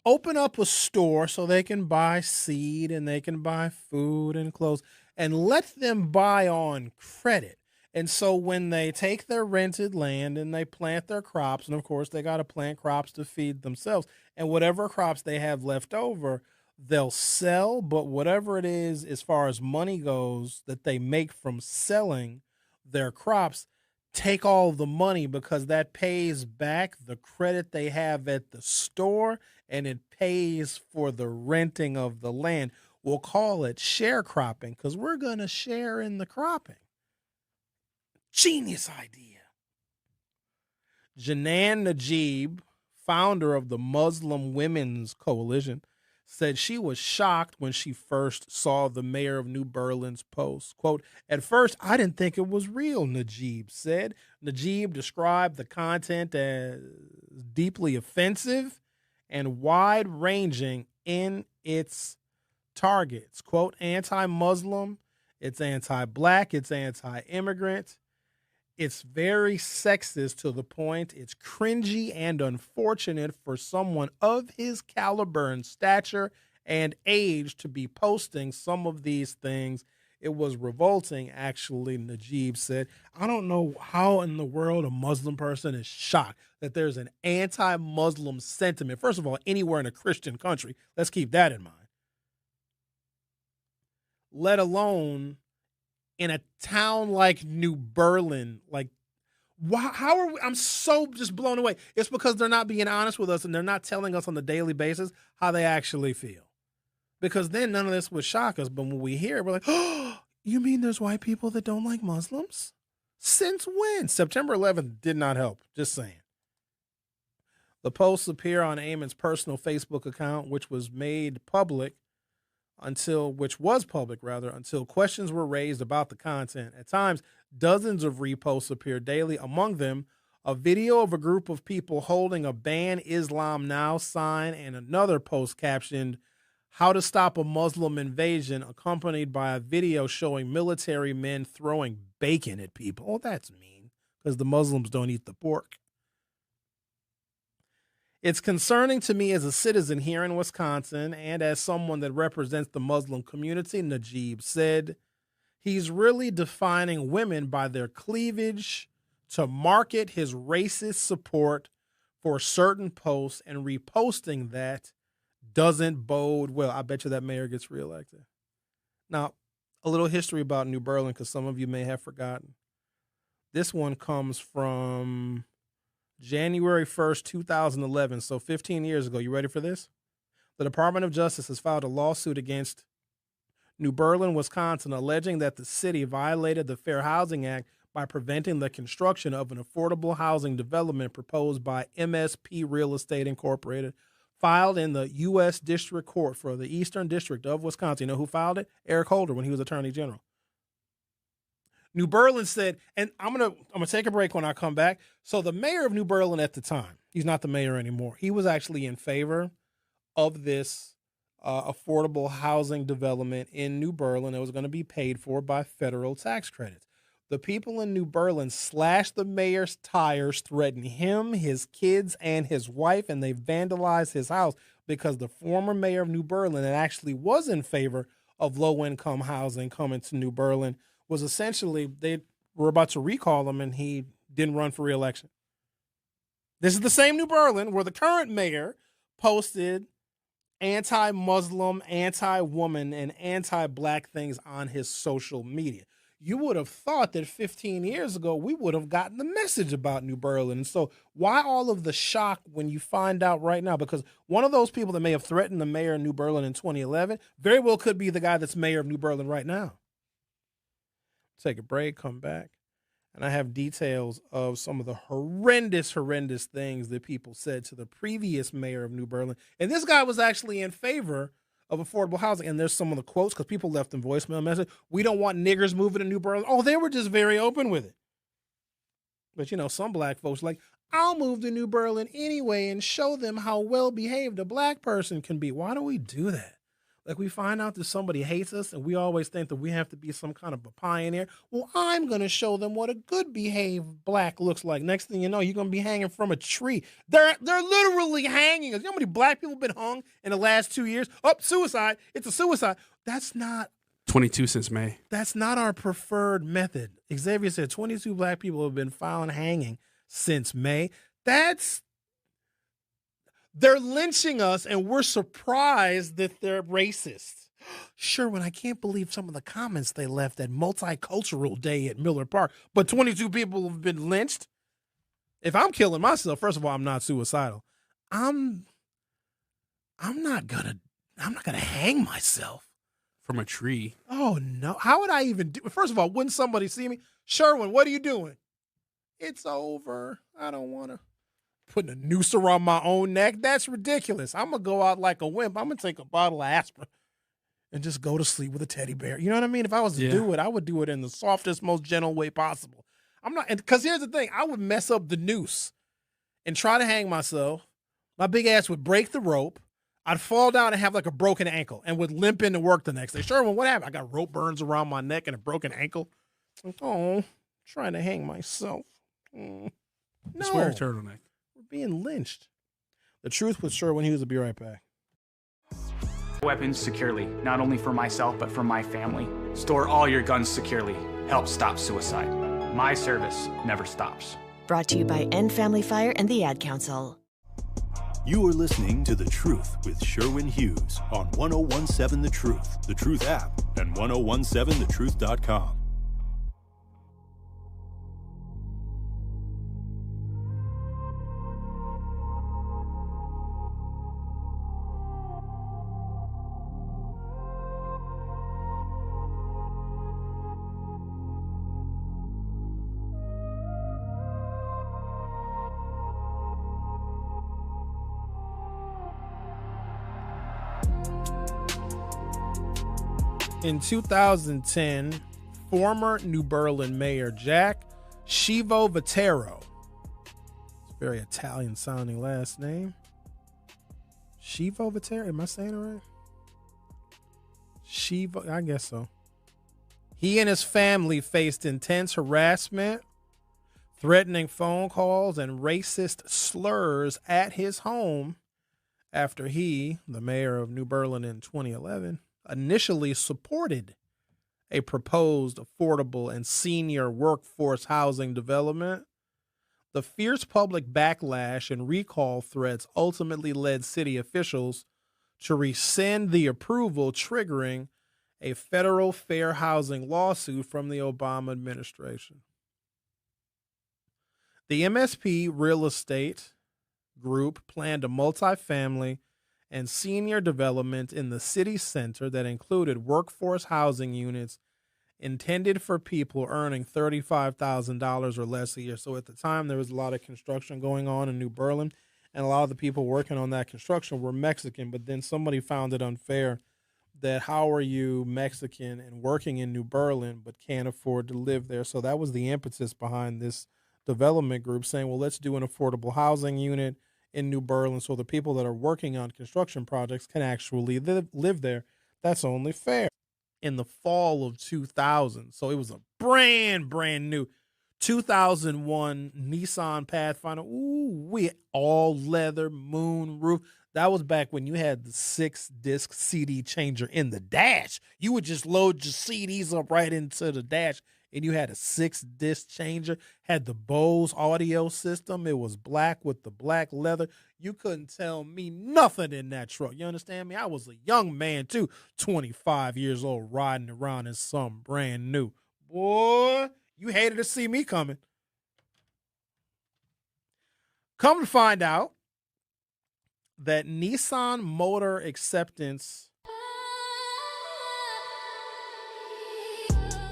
open up a store so they can buy seed and they can buy food and clothes, and let them buy on credit. And so when they take their rented land and they plant their crops, and of course they got to plant crops to feed themselves, and whatever crops they have left over, they'll sell. But whatever it is, as far as money goes, that they make from selling their crops, take all the money, because that pays back the credit they have at the store, and it pays for the renting of the land. We'll call it sharecropping, because we're going to share in the cropping. Genius idea. Janan Najib, founder of the Muslim Women's Coalition, said she was shocked when she first saw the mayor of New Berlin's post. Quote, at first, I didn't think it was real, Najib said. Najib described the content as deeply offensive and wide-ranging in its targets. Quote, anti-Muslim, it's anti-black, it's anti-immigrant. It's very sexist to the point it's cringy and unfortunate for someone of his caliber and stature and age to be posting some of these things. It was revolting, actually, Najib said. I don't know how in the world a Muslim person is shocked that there's an anti-Muslim sentiment. First of all, anywhere in a Christian country, let's keep that in mind. Let alone in a town like New Berlin. Like, how are we? I'm so just blown away. It's because they're not being honest with us, and they're not telling us on a daily basis how they actually feel. Because then none of this would shock us. But when we hear it, we're like, oh, you mean there's white people that don't like Muslims? Since when? September 11th did not help. Just saying. The posts appear on Eamon's personal Facebook account, which was public until questions were raised about the content. At times, dozens of reposts appear daily. Among them, a video of a group of people holding a Ban Islam Now sign, and another post captioned, how to stop a Muslim invasion, accompanied by a video showing military men throwing bacon at people. Oh, that's mean, because the Muslims don't eat the pork. It's concerning to me as a citizen here in Wisconsin and as someone that represents the Muslim community, Najib said. He's really defining women by their cleavage to market his racist support for certain posts and reposting that doesn't bode well. I bet you that mayor gets reelected. Now, a little history about New Berlin, because some of you may have forgotten. This one comes from January 1st, 2011, so 15 years ago. You ready for this? The Department of Justice has filed a lawsuit against New Berlin, Wisconsin, alleging that the city violated the Fair Housing Act by preventing the construction of an affordable housing development proposed by MSP Real Estate Incorporated, filed in the U.S. District Court for the Eastern District of Wisconsin. You know who filed it? Eric Holder, when he was Attorney General. New Berlin said, and I'm gonna take a break when I come back. So the mayor of New Berlin at the time, he's not the mayor anymore. He was actually in favor of this affordable housing development in New Berlin that was going to be paid for by federal tax credits. The people in New Berlin slashed the mayor's tires, threatened him, his kids, and his wife, and they vandalized his house because the former mayor of New Berlin, that actually was in favor of low-income housing coming to New Berlin, was essentially, they were about to recall him, and he didn't run for re-election. This is the same New Berlin where the current mayor posted anti-Muslim, anti-woman, and anti-black things on his social media. You would have thought that 15 years ago, we would have gotten the message about New Berlin. And so why all of the shock when you find out right now? Because one of those people that may have threatened the mayor of New Berlin in 2011 very well could be the guy that's mayor of New Berlin right now. Take a break, come back, and I have details of some of the horrendous things that people said to the previous mayor of New Berlin. And this guy was actually in favor of affordable housing. And there's some of the quotes, because people left them voicemail message. We don't want niggers moving to New Berlin. Oh, they were just very open with it. But, you know, some black folks like, I'll move to New Berlin anyway and show them how well-behaved a black person can be. Why do we do that? Like, we find out that somebody hates us and we always think that we have to be some kind of a pioneer. Well, I'm going to show them what a good behaved black looks like. Next thing you know, you're going to be hanging from a tree. They're literally hanging us. You know how many black people have been hung in the last 2 years? Oh, suicide. It's a suicide. That's not 22 since May. That's not our preferred method. Xavier said 22 black people have been found hanging since May. They're lynching us, and we're surprised that they're racist. Sherwin, I can't believe some of the comments they left at Multicultural Day at Miller Park, but 22 people have been lynched. If I'm killing myself, first of all, I'm not suicidal. I'm not gonna hang myself From a tree. Oh no! How would I even do? First of all, wouldn't somebody see me? Sherwin, what are you doing? It's over. I don't want to. Putting a noose around my own neck? That's ridiculous. I'm going to go out like a wimp. I'm going to take a bottle of aspirin and just go to sleep with a teddy bear. You know what I mean? If I was to do it, I would do it in the softest, most gentle way possible. I'm not, because here's the thing. I would mess up the noose and try to hang myself. My big ass would break the rope. I'd fall down and have like a broken ankle and would limp into work the next day. Sherwin, what happened? I got rope burns around my neck and a broken ankle. Like, oh, trying to hang myself. No. Just wear a turtleneck. Being lynched. The Truth with Sherwin Hughes will be right back. Weapons securely, not only for myself, but for my family. Store all your guns securely. Help stop suicide. My service never stops. Brought to you by End Family Fire and the Ad Council. You are listening to The Truth with Sherwin Hughes on 1017 The Truth app, and 1017thetruth.com. In 2010, former New Berlin Mayor Jack Schiavo-Vitero, it's a very Italian-sounding last name. Schiavo-Vitero, am I saying it right? Schiavo, I guess so. He and his family faced intense harassment, threatening phone calls, and racist slurs at his home after he, the mayor of New Berlin in 2011, initially supported a proposed affordable and senior workforce housing development. The fierce public backlash and recall threats ultimately led city officials to rescind the approval, triggering a federal fair housing lawsuit from the Obama administration. The MSP Real Estate Group planned a multifamily and senior development in the city center that included workforce housing units intended for people earning $35,000 or less a year. So at the time, there was a lot of construction going on in New Berlin, and a lot of the people working on that construction were Mexican. But then somebody found it unfair that how are you Mexican and working in New Berlin but can't afford to live there? So that was the impetus behind this development group saying, well, let's do an affordable housing unit in New Berlin so the people that are working on construction projects can actually live there. That's only fair. In the fall of 2000, so it was a brand new 2001 Nissan Pathfinder. Ooh, we all leather moon roof. That was back when you had the 6-disc CD changer in the dash. You would just load your CDs up right into the dash, and you had a 6-disc changer, had the Bose audio system. It was black with the black leather. You couldn't tell me nothing in that truck. You understand me? I was a young man, too, 25 years old, riding around in something brand new. Boy, you hated to see me coming. Come to find out that Nissan Motor Acceptance.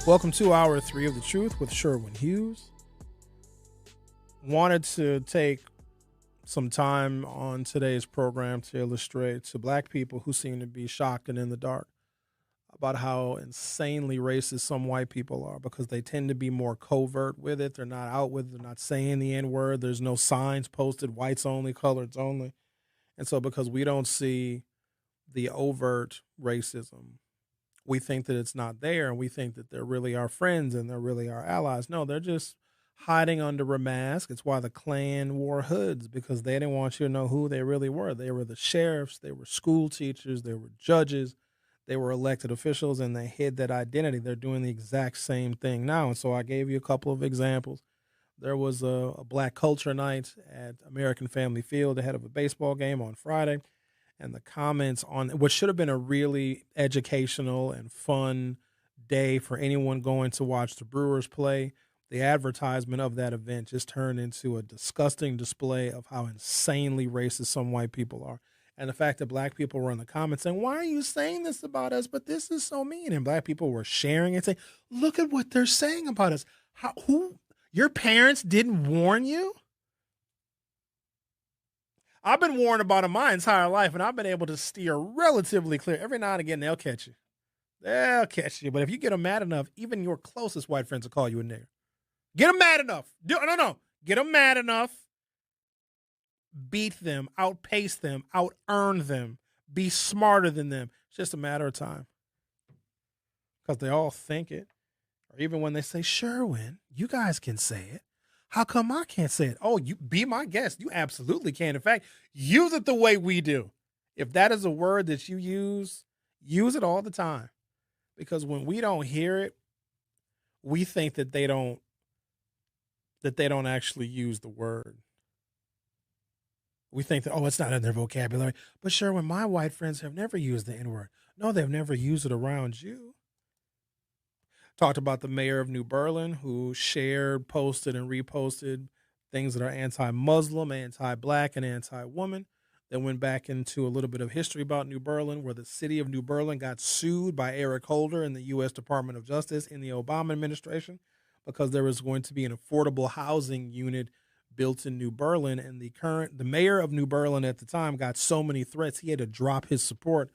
Welcome to Hour 3 of The Truth with Sherwin Hughes. Wanted to take some time on today's program to illustrate to black people who seem to be shocked and in the dark about how insanely racist some white people are, because they tend to be more covert with it. They're not out with it. They're not saying the N-word. There's no signs posted, whites only, coloreds only. And so because we don't see the overt racism, we think that it's not there, and we think that they're really our friends and they're really our allies. No, they're just hiding under a mask. It's why the Klan wore hoods, because they didn't want you to know who they really were. They were the sheriffs, they were school teachers, they were judges, they were elected officials, and they hid that identity. They're doing the exact same thing now. And so I gave you a couple of examples. There was a Black Culture Night at American Family Field ahead of a baseball game on Friday. And the comments on what should have been a really educational and fun day for anyone going to watch the Brewers play, the advertisement of that event just turned into a disgusting display of how insanely racist some white people are. And the fact that black people were in the comments saying, why are you saying this about us? But this is so mean. And black people were sharing and saying, look at what they're saying about us. Your parents didn't warn you? I've been warned about it my entire life, and I've been able to steer relatively clear. Every now and again, they'll catch you. They'll catch you. But if you get them mad enough, even your closest white friends will call you a nigger. Get them mad enough. No. Get them mad enough. Beat them, outpace them, out-earn them, be smarter than them. It's just a matter of time. Because they all think it. Or even when they say, Sherwin, you guys can say it. How come I can't say it? Oh, you be my guest. You absolutely can. In fact, use it the way we do. If that is a word that you use it all the time. Because when we don't hear it, we think that they don't actually use the word. We think that, it's not in their vocabulary. But sure, when my white friends have never used the N-word. No, they've never used it around you. Talked about the mayor of New Berlin who shared, posted, and reposted things that are anti-Muslim, anti-black, and anti-woman. Then went back into a little bit of history about New Berlin, where the city of New Berlin got sued by Eric Holder and the U.S. Department of Justice in the Obama administration because there was going to be an affordable housing unit built in New Berlin. And the mayor of New Berlin at the time got so many threats, he had to drop his support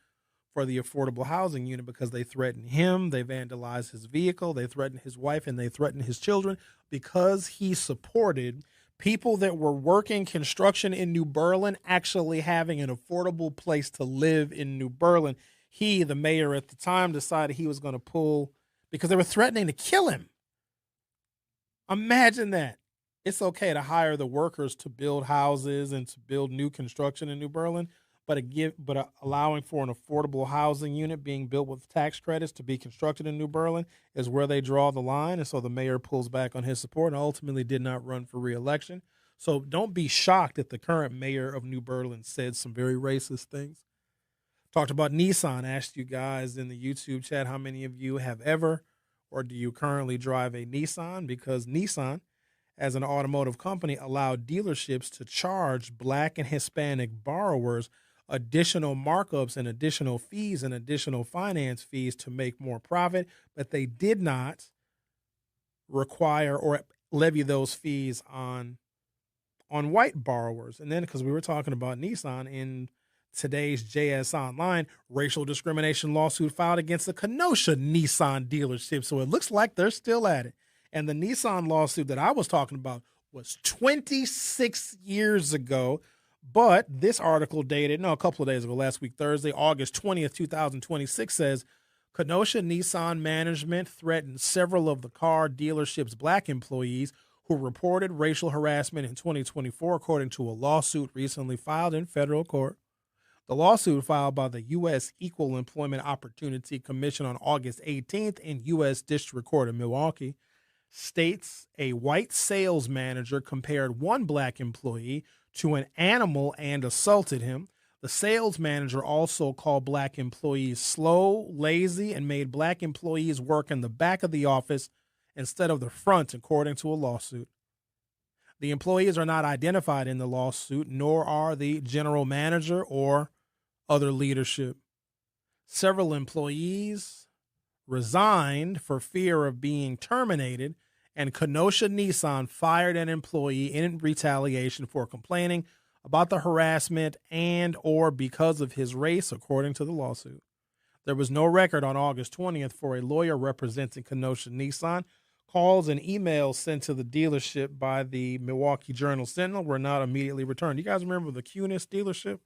for the affordable housing unit because they threatened him, they vandalized his vehicle, they threatened his wife, and they threatened his children because he supported people that were working construction in New Berlin actually having an affordable place to live in New Berlin. He, the mayor at the time, decided he was going to pull because they were threatening to kill him. Imagine that. It's okay to hire the workers to build houses and to build new construction in New Berlin, but allowing for an affordable housing unit being built with tax credits to be constructed in New Berlin is where they draw the line. And so the mayor pulls back on his support and ultimately did not run for re-election. So don't be shocked that the current mayor of New Berlin said some very racist things. Talked about Nissan. Asked you guys in the YouTube chat how many of you have ever or do you currently drive a Nissan? Because Nissan, as an automotive company, allowed dealerships to charge Black and Hispanic borrowers additional markups and additional fees and additional finance fees to make more profit, but they did not require or levy those fees on white borrowers. And then, because we were talking about Nissan in today's JS Online, racial discrimination lawsuit filed against the Kenosha Nissan dealership. So it looks like they're still at it. And the Nissan lawsuit that I was talking about was 26 years ago. But this article dated, a couple of days ago, last week, Thursday, August 20th, 2026, says Kenosha Nissan management threatened several of the car dealership's Black employees who reported racial harassment in 2024, according to a lawsuit recently filed in federal court. The lawsuit filed by the U.S. Equal Employment Opportunity Commission on August 18th in U.S. District Court in Milwaukee states a white sales manager compared one Black employee to an animal and assaulted him. The sales manager also called Black employees slow, lazy, and made Black employees work in the back of the office instead of the front, according to a lawsuit. The employees are not identified in the lawsuit, nor are the general manager or other leadership. Several employees resigned for fear of being terminated, and Kenosha Nissan fired an employee in retaliation for complaining about the harassment and or because of his race, according to the lawsuit. There was no record on August 20th for a lawyer representing Kenosha Nissan. Calls and emails sent to the dealership by the Milwaukee Journal-Sentinel were not immediately returned. You guys remember the Cunis dealership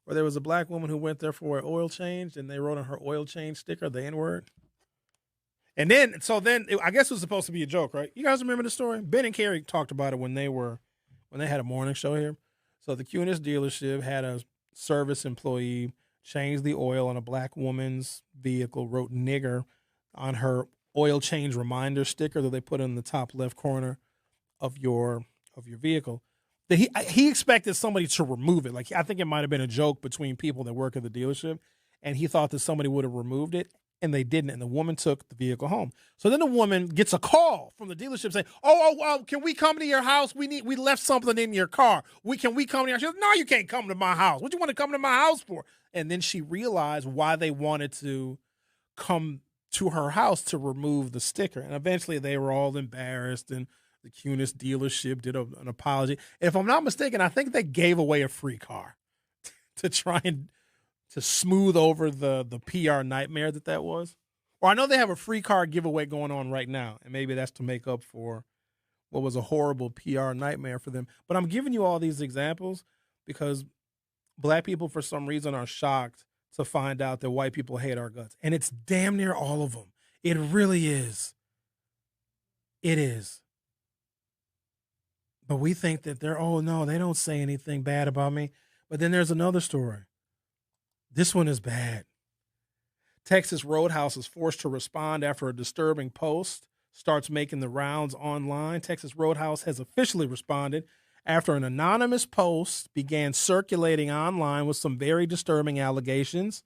where there was a Black woman who went there for an oil change and they wrote on her oil change sticker the N-word? And then, I guess it was supposed to be a joke, right? You guys remember the story? Ben and Carrie talked about it when they had a morning show here. So the Cunis dealership had a service employee change the oil on a Black woman's vehicle, wrote nigger on her oil change reminder sticker that they put in the top left corner of your vehicle. That he expected somebody to remove it. Like, I think it might have been a joke between people that work at the dealership, and he thought that somebody would have removed it, and they didn't, and the woman took the vehicle home. So then the woman gets a call from the dealership saying, oh, can we come to your house? We left something in your car. Can we come to your house? She goes, no, you can't come to my house. What do you want to come to my house for? And then she realized why they wanted to come to her house to remove the sticker. And eventually they were all embarrassed, and the Cunis dealership did an apology. If I'm not mistaken, I think they gave away a free car to try and to smooth over the PR nightmare that was. Or I know they have a free car giveaway going on right now, and maybe that's to make up for what was a horrible PR nightmare for them. But I'm giving you all these examples because Black people, for some reason, are shocked to find out that white people hate our guts. And it's damn near all of them. It really is. It is. But we think that they don't say anything bad about me. But then there's another story. This one is bad. Texas Roadhouse is forced to respond after a disturbing post starts making the rounds online. Texas Roadhouse has officially responded after an anonymous post began circulating online with some very disturbing allegations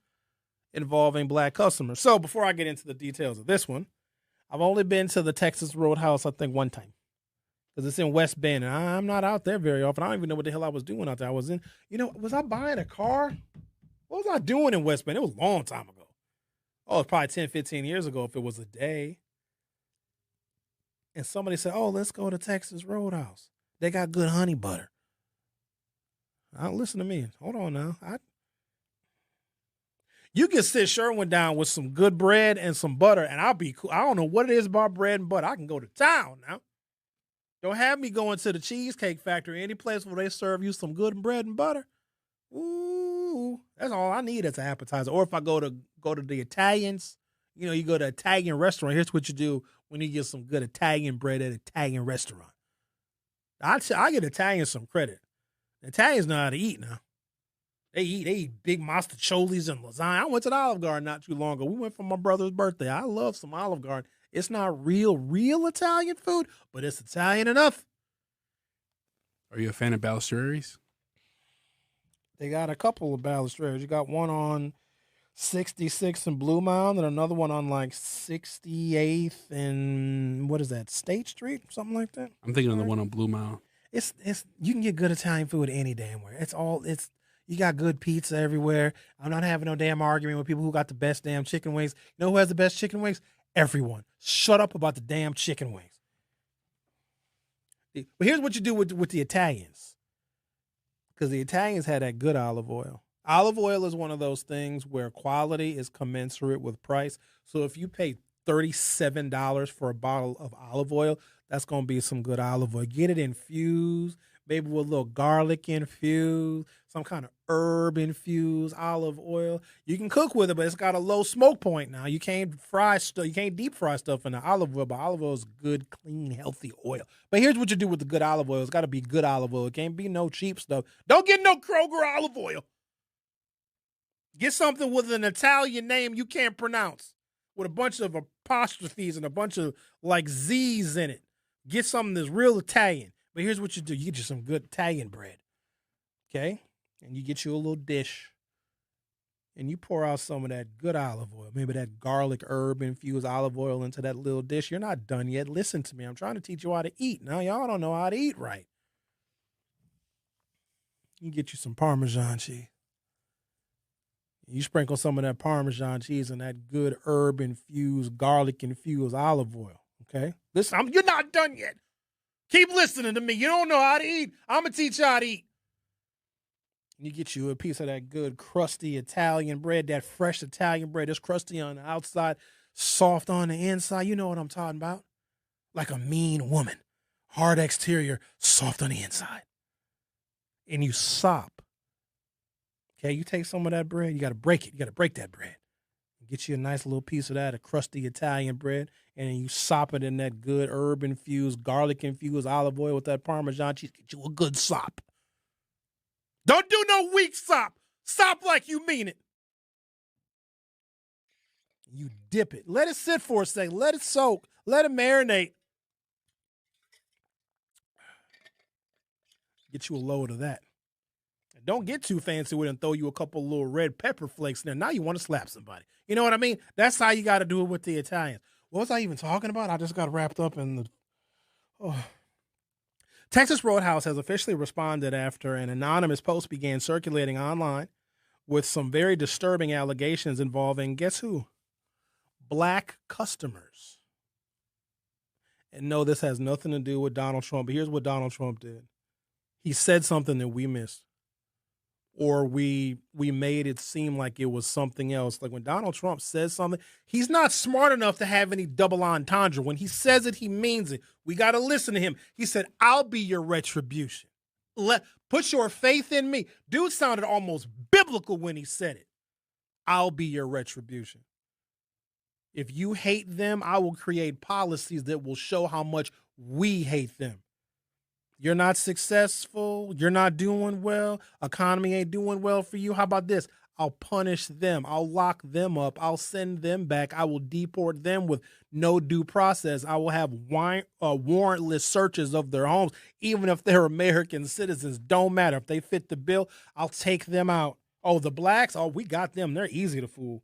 involving Black customers. So before I get into the details of this one, I've only been to the Texas Roadhouse, I think, one time, because it's in West Bend, and I'm not out there very often. I don't even know what the hell I was doing out there. Was I buying a car? What was I doing in West Bend? It was a long time ago. Oh, it's probably 10, 15 years ago if it was a day. And somebody said, let's go to Texas Roadhouse. They got good honey butter. Listen to me. Hold on now. You can sit Sherwin down with some good bread and some butter, and I'll be cool. I don't know what it is about bread and butter. I can go to town now. Don't have me going to the Cheesecake Factory, any place where they serve you some good bread and butter. Ooh, that's all I need as an appetizer. Or if I go to the Italians, you go to an Italian restaurant. Here's what you do when you get some good Italian bread at an Italian restaurant. I get Italians some credit. Italians know how to eat now. They eat big mostaccioli and lasagna. I went to the Olive Garden not too long ago. We went for my brother's birthday. I love some Olive Garden. It's not real Italian food, but it's Italian enough. Are you a fan of Balestrari's? They got a couple of Balestrari's. You got one on 66 in Blue Mound, and another one on like 68th and what is that, State Street, something like that. I'm thinking of the one on Blue Mound. It's you can get good Italian food any damn where. You got good pizza everywhere. I'm not having no damn argument with people who got the best damn chicken wings. You know who has the best chicken wings? Everyone. Shut up about the damn chicken wings. But here's what you do with the Italians, because the Italians had that good olive oil. Olive oil is one of those things where quality is commensurate with price. So if you pay $37 for a bottle of olive oil, that's going to be some good olive oil. Get it infused, maybe with a little garlic infused, some kind of herb infused olive oil. You can cook with it, but it's got a low smoke point now. You can't deep fry stuff in the olive oil, but olive oil is good, clean, healthy oil. But here's what you do with the good olive oil. It's got to be good olive oil. It can't be no cheap stuff. Don't get no Kroger olive oil. Get something with an Italian name you can't pronounce, with a bunch of apostrophes and a bunch of like Z's in it. Get something that's real Italian. But here's what you do. You get you some good Italian bread, okay? And you get you a little dish, and you pour out some of that good olive oil, maybe that garlic herb-infused olive oil into that little dish. You're not done yet. Listen to me. I'm trying to teach you how to eat. Now, y'all don't know how to eat right. You get you some Parmesan cheese. You sprinkle some of that Parmesan cheese and that good herb-infused, garlic-infused olive oil, okay? Listen, you're not done yet. Keep listening to me. You don't know how to eat. I'm going to teach you how to eat. You get you a piece of that good, crusty Italian bread, that fresh Italian bread. It's crusty on the outside, soft on the inside. You know what I'm talking about. Like a mean woman. Hard exterior, soft on the inside. And you sop. Okay, you take some of that bread, you got to break it. You got to break that bread. Get you a nice little piece of that, a crusty Italian bread, and then you sop it in that good herb-infused, garlic-infused olive oil with that Parmesan cheese. Get you a good sop. Don't do no weak sop. Sop like you mean it. You dip it. Let it sit for a second. Let it soak. Let it marinate. Get you a load of that. Don't get too fancy with it and throw you a couple little red pepper flakes in there. Now you want to slap somebody. You know what I mean? That's how you got to do it with the Italians. What was I even talking about? I just got wrapped up in the... Oh. Texas Roadhouse has officially responded after an anonymous post began circulating online with some very disturbing allegations involving, guess who? Black customers. And no, this has nothing to do with Donald Trump. But here's what Donald Trump did. He said something that we missed. Or we made it seem like it was something else. Like when Donald Trump says something, he's not smart enough to have any double entendre. When he says it, he means it. We got to listen to him. He said, I'll be your retribution. Put your faith in me. Dude sounded almost biblical when he said it. I'll be your retribution. If you hate them, I will create policies that will show how much we hate them. You're not successful. You're not doing well. Economy ain't doing well for you. How about this? I'll punish them. I'll lock them up. I'll send them back. I will deport them with no due process. I will have warrantless searches of their homes, even if they're American citizens. Don't matter. If they fit the bill, I'll take them out. Oh, the blacks? Oh, we got them. They're easy to fool.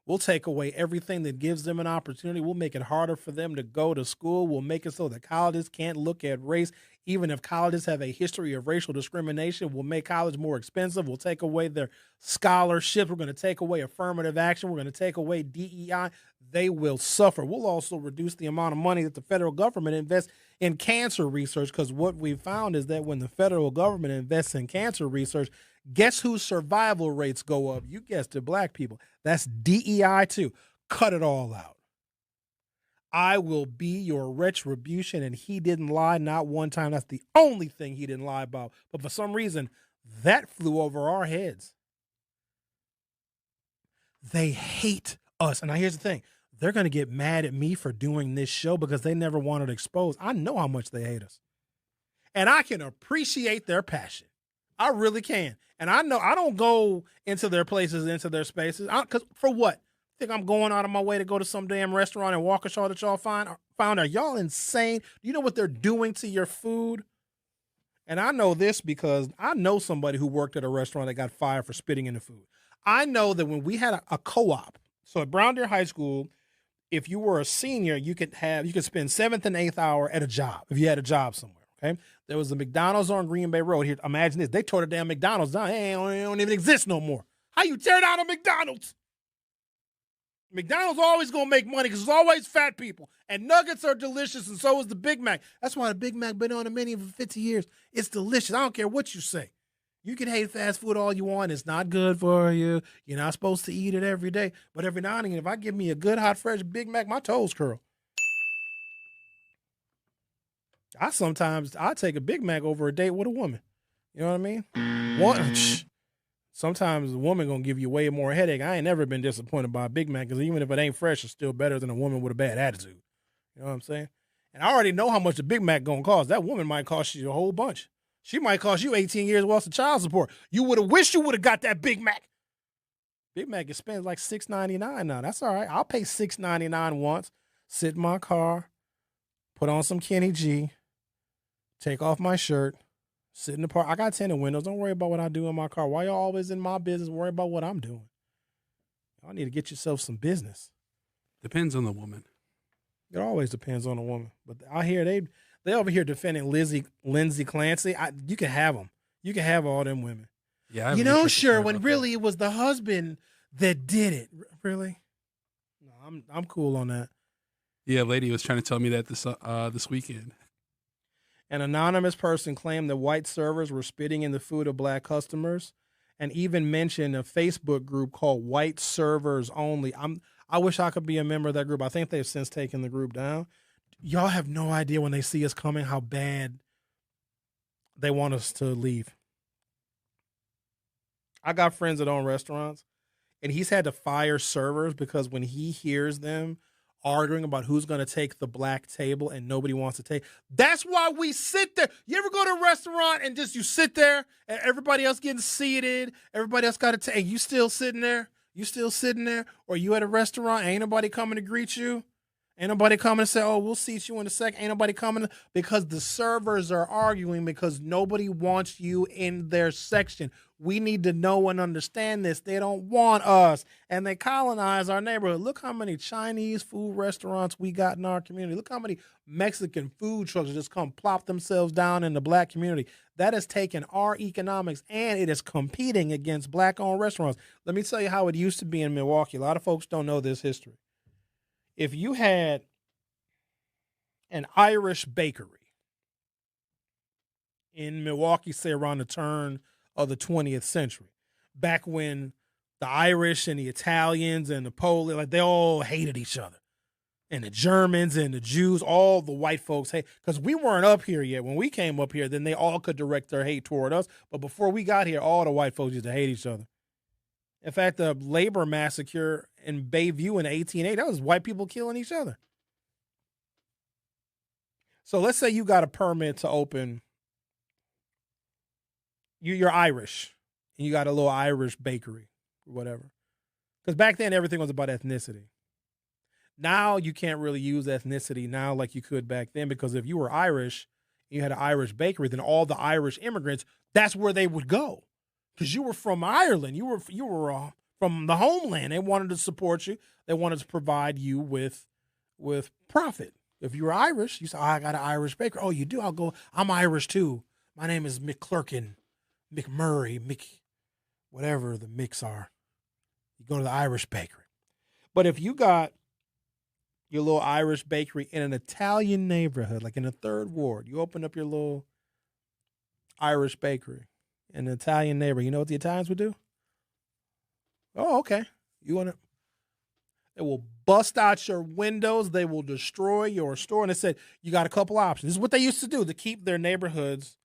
We'll take away everything that gives them an opportunity. We'll make it harder for them to go to school. We'll make it so that colleges can't look at race. Even if colleges have a history of racial discrimination, we'll make college more expensive. We'll take away their scholarships. We're going to take away affirmative action. We're going to take away DEI. They will suffer. We'll also reduce the amount of money that the federal government invests in cancer research, because what we found is that when the federal government invests in cancer research, guess whose survival rates go up? You guessed it, black people. That's DEI too. Cut it all out. I will be your retribution, and he didn't lie not one time. That's the only thing he didn't lie about. But for some reason, that flew over our heads. They hate us. And now here's the thing. They're going to get mad at me for doing this show because they never wanted exposed. I know how much they hate us. And I can appreciate their passion. I really can. And I know I don't go into their places, into their spaces. Because for what? Think I'm going out of my way to go to some damn restaurant and Waukesha that y'all found? Are y'all insane? Do you know what they're doing to your food? And I know this because I know somebody who worked at a restaurant that got fired for spitting in the food. I know that when we had a co-op, so at Brown Deer High School, if you were a senior, you could spend 7th and 8th hour at a job if you had a job somewhere. Okay, there was a McDonald's on Green Bay Road. Here, imagine this: they tore the damn McDonald's down. It don't even exist no more. How you tear down a McDonald's? McDonald's always gonna make money because there's always fat people, and nuggets are delicious, and so is the Big Mac. That's why the Big Mac been on the menu for 50 years. It's delicious. I don't care what you say. You can hate fast food all you want. It's not good for you. You're not supposed to eat it every day. But every now and again, if I give me a good, hot, fresh Big Mac, my toes curl. I take a Big Mac over a date with a woman. You know what I mean? Sometimes a woman going to give you way more headache. I ain't never been disappointed by a Big Mac because even if it ain't fresh, it's still better than a woman with a bad attitude. You know what I'm saying? And I already know how much a Big Mac going to cost. That woman might cost you a whole bunch. She might cost you 18 years worth of child support. You would have wished you would have got that Big Mac. Big Mac spends like $6.99 now. That's all right. I'll pay $6.99 once, sit in my car, put on some Kenny G, take off my shirt, sit in the park. I got tinted windows. Don't worry about what I do in my car. Why y'all always in my business? Worry about what I'm doing. Y'all need to get yourself some business. Depends on the woman. It always depends on the woman. But I hear they over here defending Lindsay Clancy. You can have them. You can have all them women. Yeah, you know, Sherwin, really, it was the husband that did it. Really? No, I'm cool on that. Yeah, a lady was trying to tell me that this weekend. An anonymous person claimed that white servers were spitting in the food of black customers, and even mentioned a Facebook group called White Servers Only. I wish I could be a member of that group. I think they've since taken the group down. Y'all have no idea when they see us coming how bad they want us to leave. I got friends that own restaurants, and he's had to fire servers because when he hears them arguing about who's going to take the black table and nobody wants to take, that's why we sit there. You ever go to a restaurant and just you sit there and everybody else getting seated, everybody else got to take, and you still sitting there? You still sitting there? Or you at a restaurant, ain't nobody coming to greet you? Ain't nobody coming to say, oh, we'll seat you in a second. Ain't nobody coming because the servers are arguing because nobody wants you in their section. We need to know and understand this. They don't want us, and they colonize our neighborhood. Look how many Chinese food restaurants we got in our community. Look how many Mexican food trucks just come plop themselves down in the black community. That has taken our economics, and it is competing against black-owned restaurants. Let me tell you how it used to be in Milwaukee. A lot of folks don't know this history. If you had an Irish bakery in Milwaukee, say around the turn of the 20th century, back when the Irish and the Italians and the Polish, like they all hated each other, and the Germans and the Jews, all the white folks hate, because we weren't up here yet. When we came up here, then they all could direct their hate toward us. But before we got here, all the white folks used to hate each other. In fact, the labor massacre in Bayview in 1880, that was white people killing each other. So let's say you got a permit to open, you're Irish, and you got a little Irish bakery or whatever. Because back then, everything was about ethnicity. Now you can't really use ethnicity now like you could back then, because if you were Irish, you had an Irish bakery, then all the Irish immigrants, that's where they would go. Because you were from Ireland, you were from the homeland. They wanted to support you. They wanted to provide you with profit. If you were Irish, you said, oh, I got an Irish baker. Oh, you do? I'll go. I'm Irish too. My name is McClurkin, McMurray, whatever the Micks are. You go to the Irish bakery. But if you got your little Irish bakery in an Italian neighborhood, like in the 3rd Ward, you open up your little Irish bakery in an Italian neighborhood, you know what the Italians would do? Oh, okay. You want to? They will bust out your windows. They will destroy your store. And they said, you got a couple options. This is what they used to do to keep their neighborhoods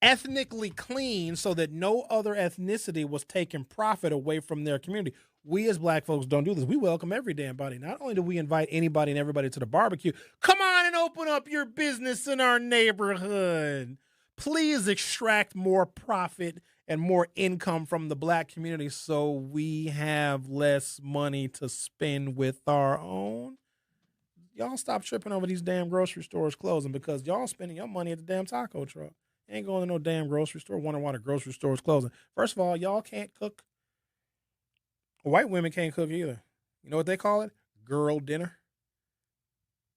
ethnically clean so that no other ethnicity was taking profit away from their community. We as black folks don't do this. We welcome every damn body. Not only do we invite anybody and everybody to the barbecue, come on and open up your business in our neighborhood. Please extract more profit and more income from the black community so we have less money to spend with our own. Y'all stop tripping over these damn grocery stores closing because y'all spending your money at the damn taco truck. Ain't going to no damn grocery store wondering why the grocery store is closing. First of all, y'all can't cook. White women can't cook either. You know what they call it? Girl dinner.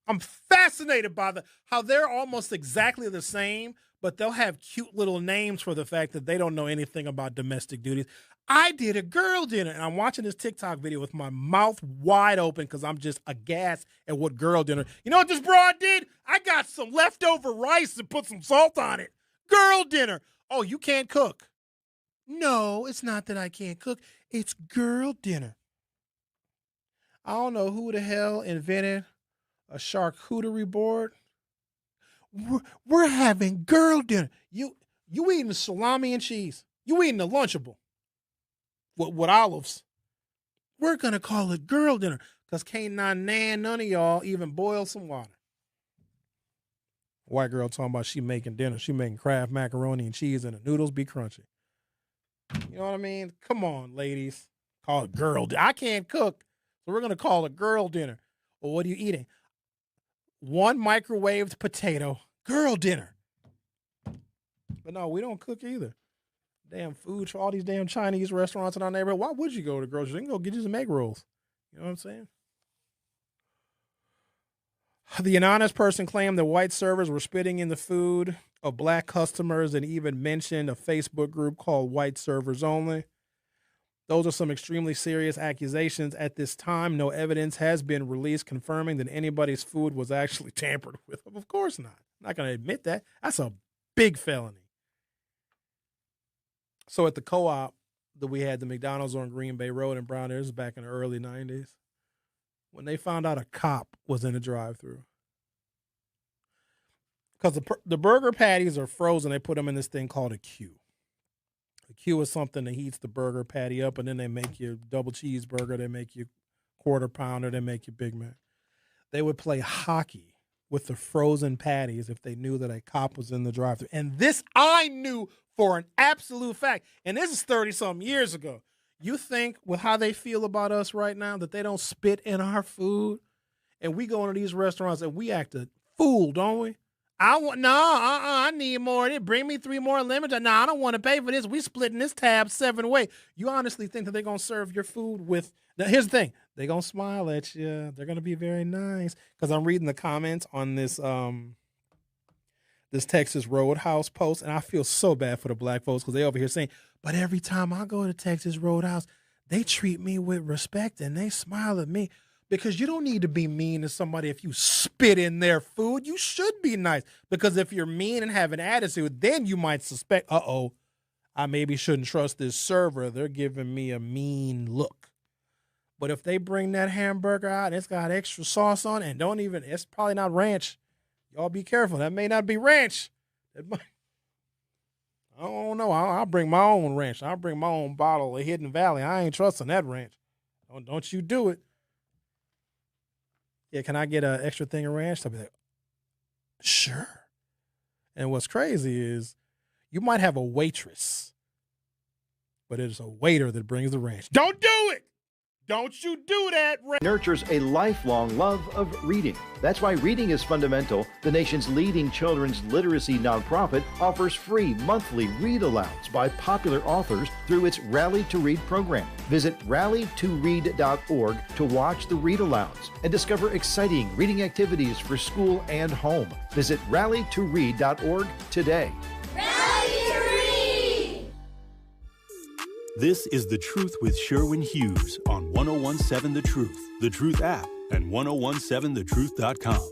I'm fascinated by how they're almost exactly the same, but they'll have cute little names for the fact that they don't know anything about domestic duties. I did a girl dinner, and I'm watching this TikTok video with my mouth wide open because I'm just aghast at what girl dinner. You know what this broad did? I got some leftover rice and put some salt on it. Girl dinner. Oh, you can't cook. No, it's not that I can't cook. It's girl dinner. I don't know who the hell invented a charcuterie board. We're having girl dinner. You eating salami and cheese. You eating a Lunchable with olives. We're going to call it girl dinner because can't none of y'all even boil some water. White girl talking about she making dinner. She making Kraft macaroni and cheese and the noodles be crunchy. You know what I mean? Come on, ladies. Call it girl dinner. I can't cook, so we're going to call it girl dinner. Well, what are you eating? One microwaved potato. Girl dinner. But no, we don't cook either. Damn food for all these damn Chinese restaurants in our neighborhood. Why would you go to the grocery store? You can go get you some egg rolls. You know what I'm saying? The anonymous person claimed that white servers were spitting in the food of black customers and even mentioned a Facebook group called White Servers Only. Those are some extremely serious accusations. At this time, no evidence has been released confirming that anybody's food was actually tampered with. Of course not. I'm not going to admit that. That's a big felony. So at the co-op that we had, the McDonald's on Green Bay Road in Brown, this was back in the early 90s, when they found out a cop was in the drive-thru. Because the burger patties are frozen, they put them in this thing called a queue. A queue is something that heats the burger patty up, and then they make you double cheeseburger, they make you quarter pounder, they make you Big Mac. They would play hockey with the frozen patties if they knew that a cop was in the drive-thru. And this I knew for an absolute fact. And this is 30-something years ago. You think with how they feel about us right now that they don't spit in our food? And we go into these restaurants and we act a fool, don't we? I need more. Bring me 3 more lemons. No, I don't want to pay for this. We splitting this tab 7 ways. You honestly think that they're going to serve your food with... Now, here's the thing. They're going to smile at you. They're going to be very nice. Because I'm reading the comments on this this Texas Roadhouse post, and I feel so bad for the black folks because they over here saying, but every time I go to Texas Roadhouse, they treat me with respect and they smile at me. Because you don't need to be mean to somebody if you spit in their food. You should be nice. Because if you're mean and have an attitude, then you might suspect, I maybe shouldn't trust this server. They're giving me a mean look. But if they bring that hamburger out, it's got extra sauce on it, and it's probably not ranch. Y'all be careful. That may not be ranch. I don't know. I'll bring my own ranch. I'll bring my own bottle of Hidden Valley. I ain't trusting that ranch. Don't you do it. Yeah, can I get an extra thing of ranch? I'll be like, sure. And what's crazy is you might have a waitress, but it's a waiter that brings the ranch. Don't do it! Don't you do that! Nurtures a lifelong love of reading. That's why Reading is Fundamental, the nation's leading children's literacy nonprofit, offers free monthly read-alouds by popular authors through its Rally to Read program. Visit rallytoread.org to watch the read-alouds and discover exciting reading activities for school and home. Visit rallytoread.org today. This is The Truth with Sherwin Hughes on 1017 The Truth, The Truth app, and 1017thetruth.com.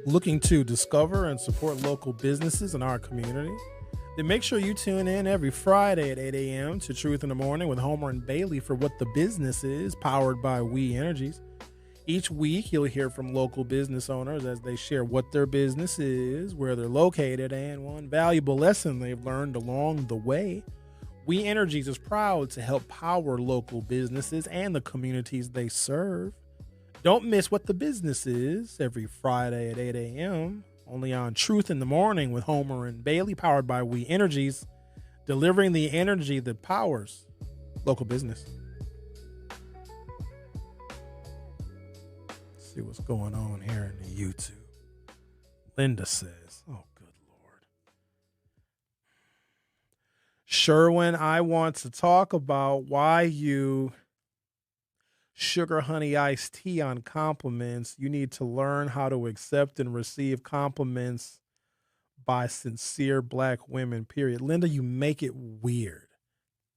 Looking to discover and support local businesses in our community? Then make sure you tune in every Friday at 8 a.m. to Truth in the Morning with Homer and Bailey for What the Business Is, powered by We Energies. Each week, you'll hear from local business owners as they share what their business is, where they're located, and one valuable lesson they've learned along the way. We Energies is proud to help power local businesses and the communities they serve. Don't miss What the Business Is every Friday at 8 a.m. only on Truth in the Morning with Homer and Bailey, powered by We Energies, delivering the energy that powers local business. See what's going on here in the YouTube. Linda says, oh, good Lord. Sherwin, I want to talk about why you sugar honey iced tea on compliments. You need to learn how to accept and receive compliments by sincere black women, period. Linda, you make it weird.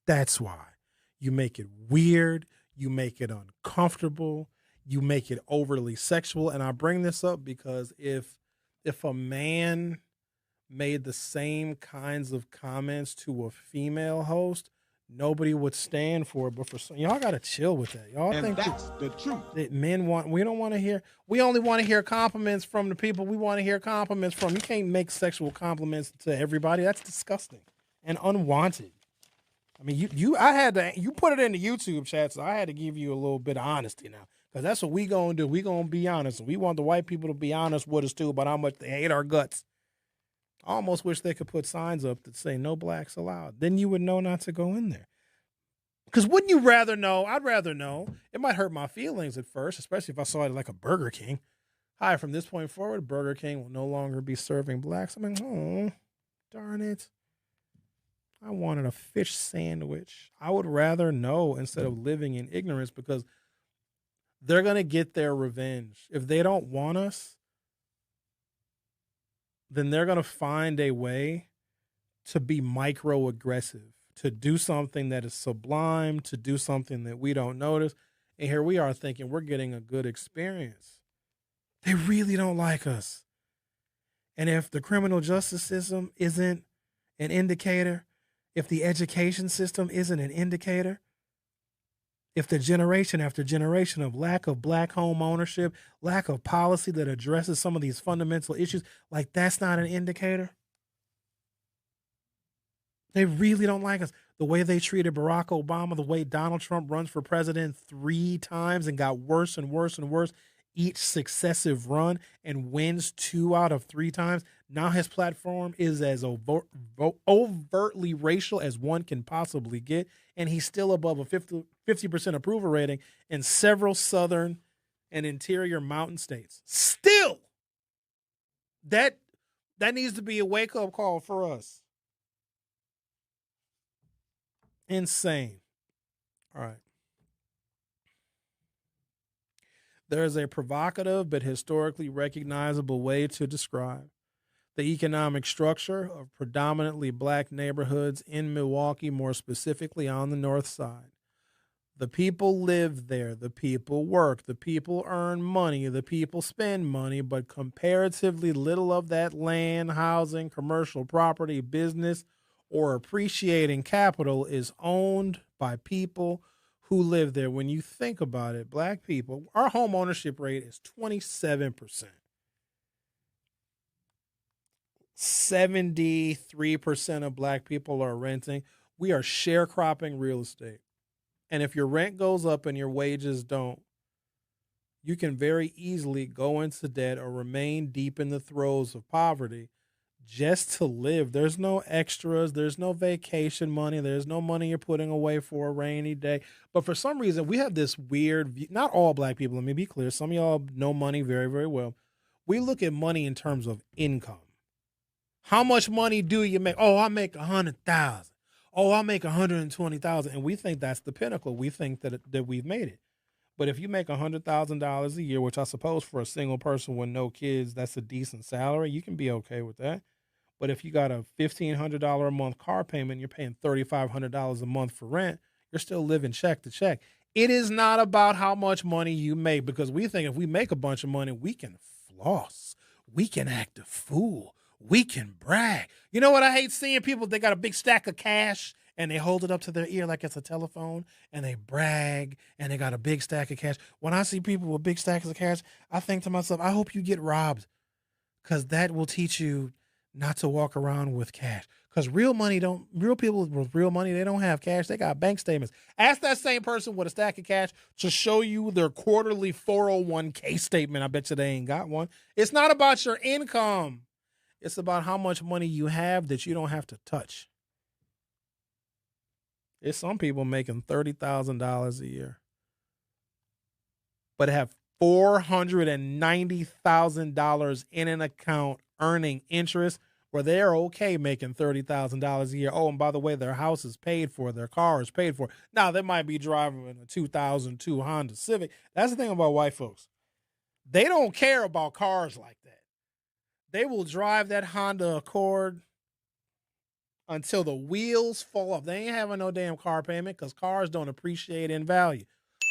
That's why. You make it weird. You make it uncomfortable. You make it overly sexual. And I bring this up because if a man made the same kinds of comments to a female host, nobody would stand for it. But for some, y'all got to chill with that. Y'all and think that's the truth. That we don't want to hear, we only want to hear compliments from the people we want to hear compliments from. You can't make sexual compliments to everybody. That's disgusting and unwanted. I mean, you put it in the YouTube chat, so I had to give you a little bit of honesty now. Because that's what we going to do. We going to be honest. We want the white people to be honest with us, too, about how much they hate our guts. I almost wish they could put signs up that say no blacks allowed. Then you would know not to go in there. Because wouldn't you rather know? I'd rather know. It might hurt my feelings at first, especially if I saw it like a Burger King. Hi, from this point forward, Burger King will no longer be serving blacks. I mean, oh, darn it. I wanted a fish sandwich. I would rather know instead of living in ignorance, because they're going to get their revenge. If they don't want us, then they're going to find a way to be microaggressive, to do something that is sublime, to do something that we don't notice. And here we are thinking we're getting a good experience. They really don't like us. And if the criminal justice system isn't an indicator, if the education system isn't an indicator, if the generation after generation of lack of black home ownership, lack of policy that addresses some of these fundamental issues, like that's not an indicator. They really don't like us. The way they treated Barack Obama, the way Donald Trump runs for president 3 times and got worse and worse and worse each successive run and wins 2 out of 3 times. Now his platform is as overtly racial as one can possibly get, and he's still above a 50% approval rating in several southern and interior mountain states. Still, that needs to be a wake-up call for us. Insane. All right. There is a provocative but historically recognizable way to describe the economic structure of predominantly black neighborhoods in Milwaukee, more specifically on the north side. The people live there, the people work, the people earn money, the people spend money, but comparatively little of that land, housing, commercial property, business, or appreciating capital is owned by people who live there. When you think about it, black people, our home ownership rate is 27%. 73% of black people are renting. We are sharecropping real estate. And if your rent goes up and your wages don't, you can very easily go into debt or remain deep in the throes of poverty just to live. There's no extras. There's no vacation money. There's no money you're putting away for a rainy day. But for some reason, we have this weird view. Not all black people, let me be clear. Some of y'all know money very, very well. We look at money in terms of income. How much money do you make? Oh, I make 100,000. Oh, I make 120,000. And we think that's the pinnacle. We think that we've made it. But if you make $100,000 a year, which I suppose for a single person with no kids, that's a decent salary, you can be okay with that. But if you got a $1,500 a month car payment, you're paying $3,500 a month for rent, you're still living check to check. It is not about how much money you make, because we think if we make a bunch of money, we can floss. We can act a fool. We can brag. You know what I hate seeing? People, they got a big stack of cash and they hold it up to their ear like it's a telephone and they brag and they got a big stack of cash. When I see people with big stacks of cash, I think to myself, I hope you get robbed, because that will teach you not to walk around with cash. Because real people with real money, they don't have cash. They got bank statements. Ask that same person with a stack of cash to show you their quarterly 401k statement. I bet you they ain't got one. It's not about your income. It's about how much money you have that you don't have to touch. There's some people making $30,000 a year, but have $490,000 in an account earning interest, where they're okay making $30,000 a year. Oh, and by the way, their house is paid for, their car is paid for. Now, they might be driving a 2002 Honda Civic. That's the thing about white folks. They don't care about cars like that. They will drive that Honda Accord until the wheels fall off. They ain't having no damn car payment because cars don't appreciate in value.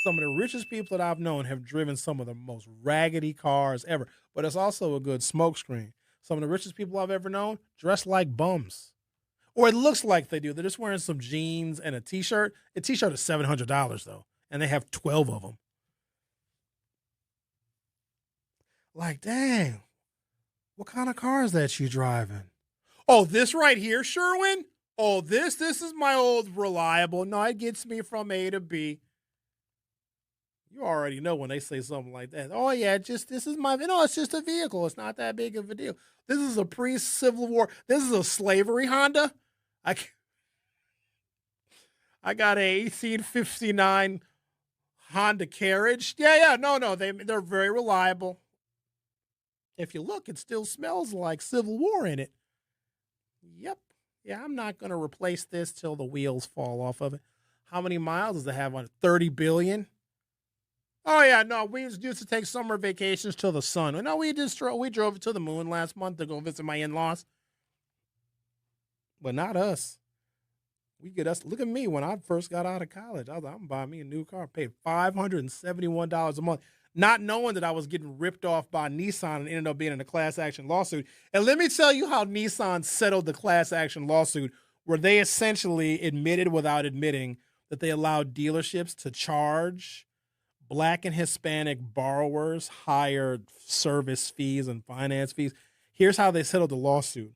Some of the richest people that I've known have driven some of the most raggedy cars ever, but it's also a good smokescreen. Some of the richest people I've ever known dress like bums, or it looks like they do. They're just wearing some jeans and a T-shirt. A T-shirt is $700 though, and they have 12 of them. Like, dang, what kind of car is that you driving? Oh, this right here, Sherwin? Oh, this is my old reliable. No, it gets me from A to B. You already know when they say something like that. Oh, yeah, it's just a vehicle. It's not that big of a deal. This is a pre-Civil War. This is a slavery Honda. I got a 1859 Honda Carriage. Yeah, no, they're very reliable. If you look, it still smells like Civil War in it. Yep. Yeah, I'm not going to replace this till the wheels fall off of it. How many miles does it have on it? 30 billion? Oh, yeah, no, we used to take summer vacations to the sun. No, we drove to the moon last month to go visit my in-laws. But not us. Look at me when I first got out of college. I was like, I'm buying me a new car. I paid $571 a month, not knowing that I was getting ripped off by Nissan and ended up being in a class action lawsuit. And let me tell you how Nissan settled the class action lawsuit, where they essentially admitted without admitting that they allowed dealerships to charge Black and Hispanic borrowers higher service fees and finance fees. Here's how they settled the lawsuit: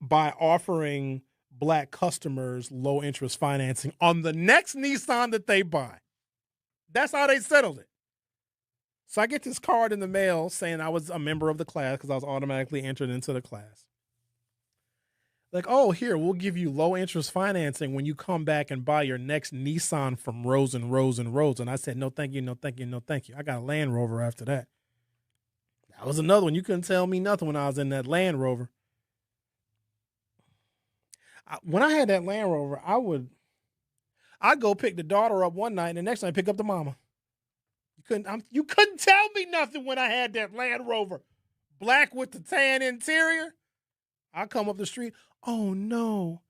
by offering Black customers low interest financing on the next Nissan that they buy. That's how they settled it. So I get this card in the mail saying I was a member of the class because I was automatically entered into the class. Like, oh, here, we'll give you low interest financing when you come back and buy your next Nissan from Rose and Rose and Rose. And I said, no, thank you, no, thank you, no, thank you. I got a Land Rover after that. That was another one. You couldn't tell me nothing when I was in that Land Rover. When I had that Land Rover, I'd go pick the daughter up one night and the next night pick up the mama. You couldn't tell me nothing when I had that Land Rover. Black with the tan interior. I come up the street. Oh, no.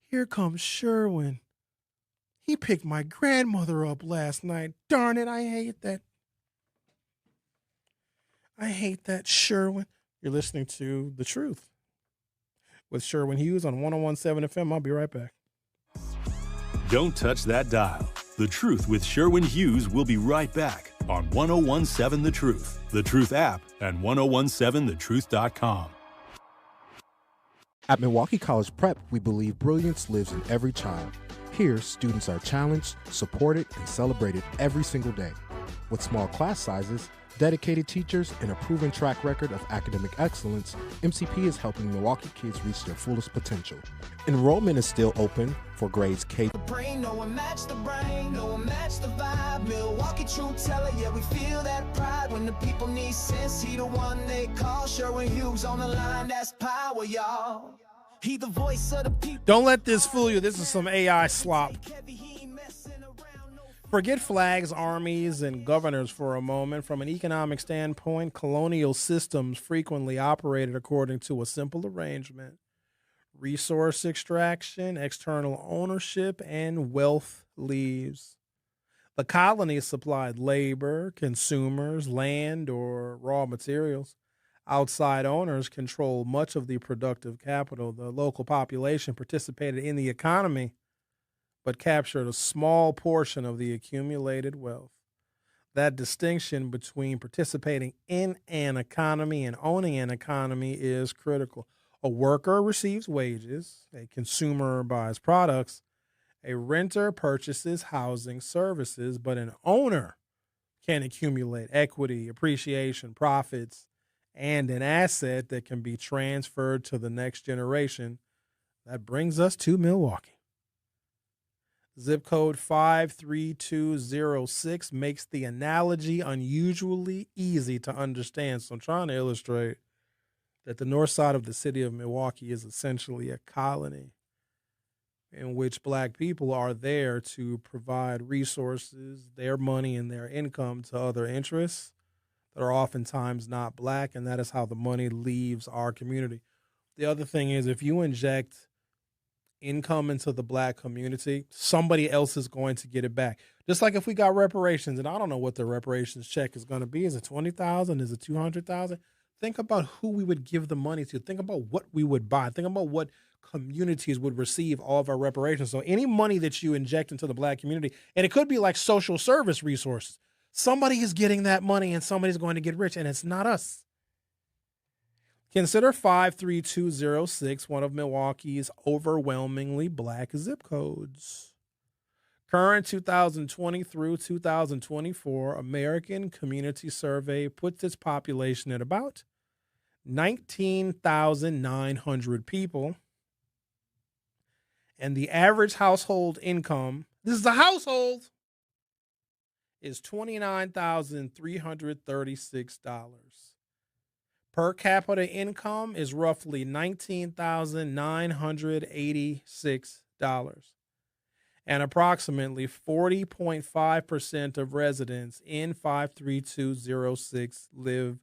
Here comes Sherwin. He picked my grandmother up last night. Darn it, I hate that. I hate that, Sherwin. You're listening to The Truth with Sherwin Hughes on 101.7 FM. I'll be right back. Don't touch that dial. The Truth with Sherwin Hughes will be right back on 101.7 The Truth, The Truth app, and 101.7thetruth.com. At Milwaukee College Prep, we believe brilliance lives in every child. Here, students are challenged, supported, and celebrated every single day. With small class sizes, dedicated teachers, and a proven track record of academic excellence, MCP is helping Milwaukee kids reach their fullest potential. Enrollment is still open for grades K. The brain, no one match the brain, no one match the vibe. Milwaukee truth teller, yeah, we feel that pride. When the people need sense, he the one they call. Sherwin Hughes on the line, that's power, y'all. He the voice of the people. Don't let this fool you. This is some AI slop. Forget flags, armies, and governors for a moment. From an economic standpoint, colonial systems frequently operated according to a simple arrangement: resource extraction, external ownership, and wealth leaves. The colonies supplied labor, consumers, land, or raw materials. Outside owners controlled much of the productive capital. The local population participated in the economy, but captured a small portion of the accumulated wealth. That distinction between participating in an economy and owning an economy is critical. A worker receives wages, a consumer buys products, a renter purchases housing services, but an owner can accumulate equity, appreciation, profits, and an asset that can be transferred to the next generation. That brings us to Milwaukee. Zip code 53206 makes the analogy unusually easy to understand. So I'm trying to illustrate that the north side of the city of Milwaukee is essentially a colony in which black people are there to provide resources, their money, and their income to other interests that are oftentimes not black, and that is how the money leaves our community. The other thing is, if you inject income into the black community, somebody else is going to get it back. Just like if we got reparations, and I don't know what the reparations check is going to be. Is it $20,000? Is it $200,000? Think about who we would give the money to. Think about what we would buy. Think about what communities would receive all of our reparations. So any money that you inject into the black community, and it could be like social service resources, somebody is getting that money and somebody's going to get rich, and it's not us. Consider 53206 one of Milwaukee's overwhelmingly black zip codes. Current 2020 through 2024 American Community Survey puts its population at about 19,900 people. And the average household income, this is a household, is $29,336. Per capita income is roughly $19,986. And approximately 40.5% of residents in 53206 live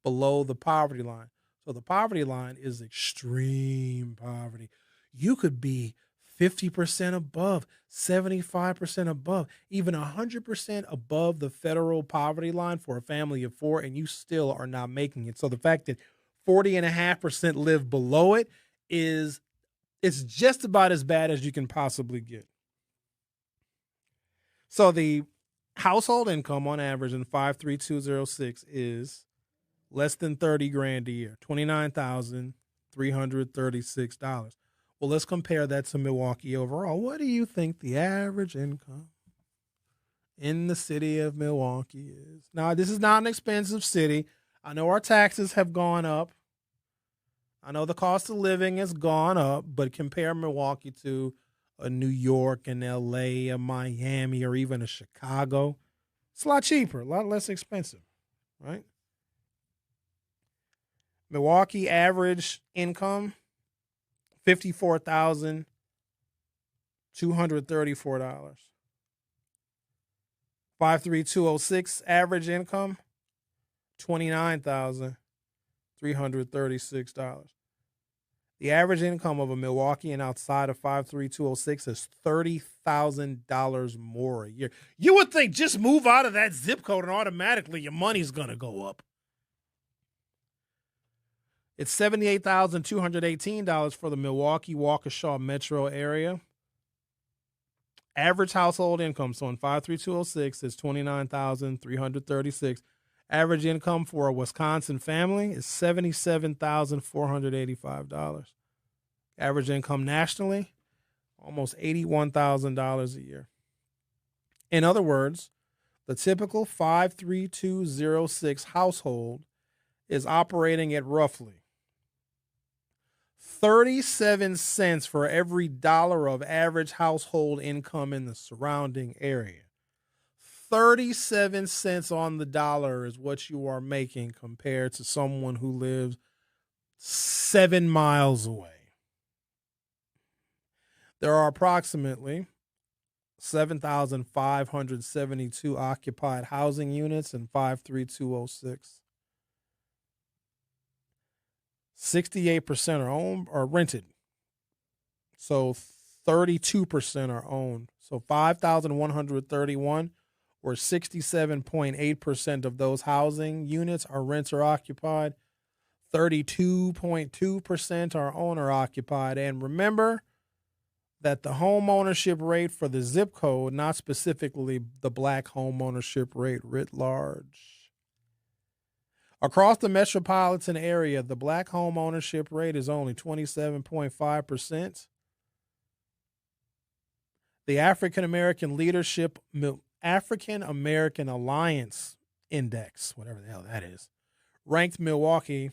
below the poverty line. So the poverty line is extreme poverty. You could be 50% above, 75% above, even 100% above the federal poverty line for a family of four, and you still are not making it. So the fact that 40.5% live below it it's just about as bad as you can possibly get. So the household income on average in 53206 is less than $30,000 a year, $29,336. Well, let's compare that to Milwaukee overall. What do you think the average income in the city of Milwaukee is? Now, this is not an expensive city. I know our taxes have gone up. I know the cost of living has gone up, but compare Milwaukee to a New York, an LA, a Miami, or even a Chicago. It's a lot cheaper, a lot less expensive, right? Milwaukee average income, $54,234. 53206 average income, $29,336. The average income of a Milwaukeean outside of 53206 is $30,000 more a year. You would think just move out of that zip code and automatically your money's going to go up. It's $78,218 for the Milwaukee-Waukesha metro area. Average household income, so in 53206 is $29,336. Average income for a Wisconsin family is $77,485. Average income nationally, almost $81,000 a year. In other words, the typical 53206 household is operating at roughly 37 cents for every dollar of average household income in the surrounding area. 37 cents on the dollar is what you are making compared to someone who lives 7 miles away. There are approximately 7,572 occupied housing units in 53206. 68% are owned or rented. So 32% are owned. So 5,131 or 67.8% of those housing units are renter occupied. 32.2% are owner occupied. And remember that the home ownership rate for the zip code, not specifically the black home ownership rate writ large. Across the metropolitan area, the black home ownership rate is only 27.5%. The African American Alliance Index, whatever the hell that is, ranked Milwaukee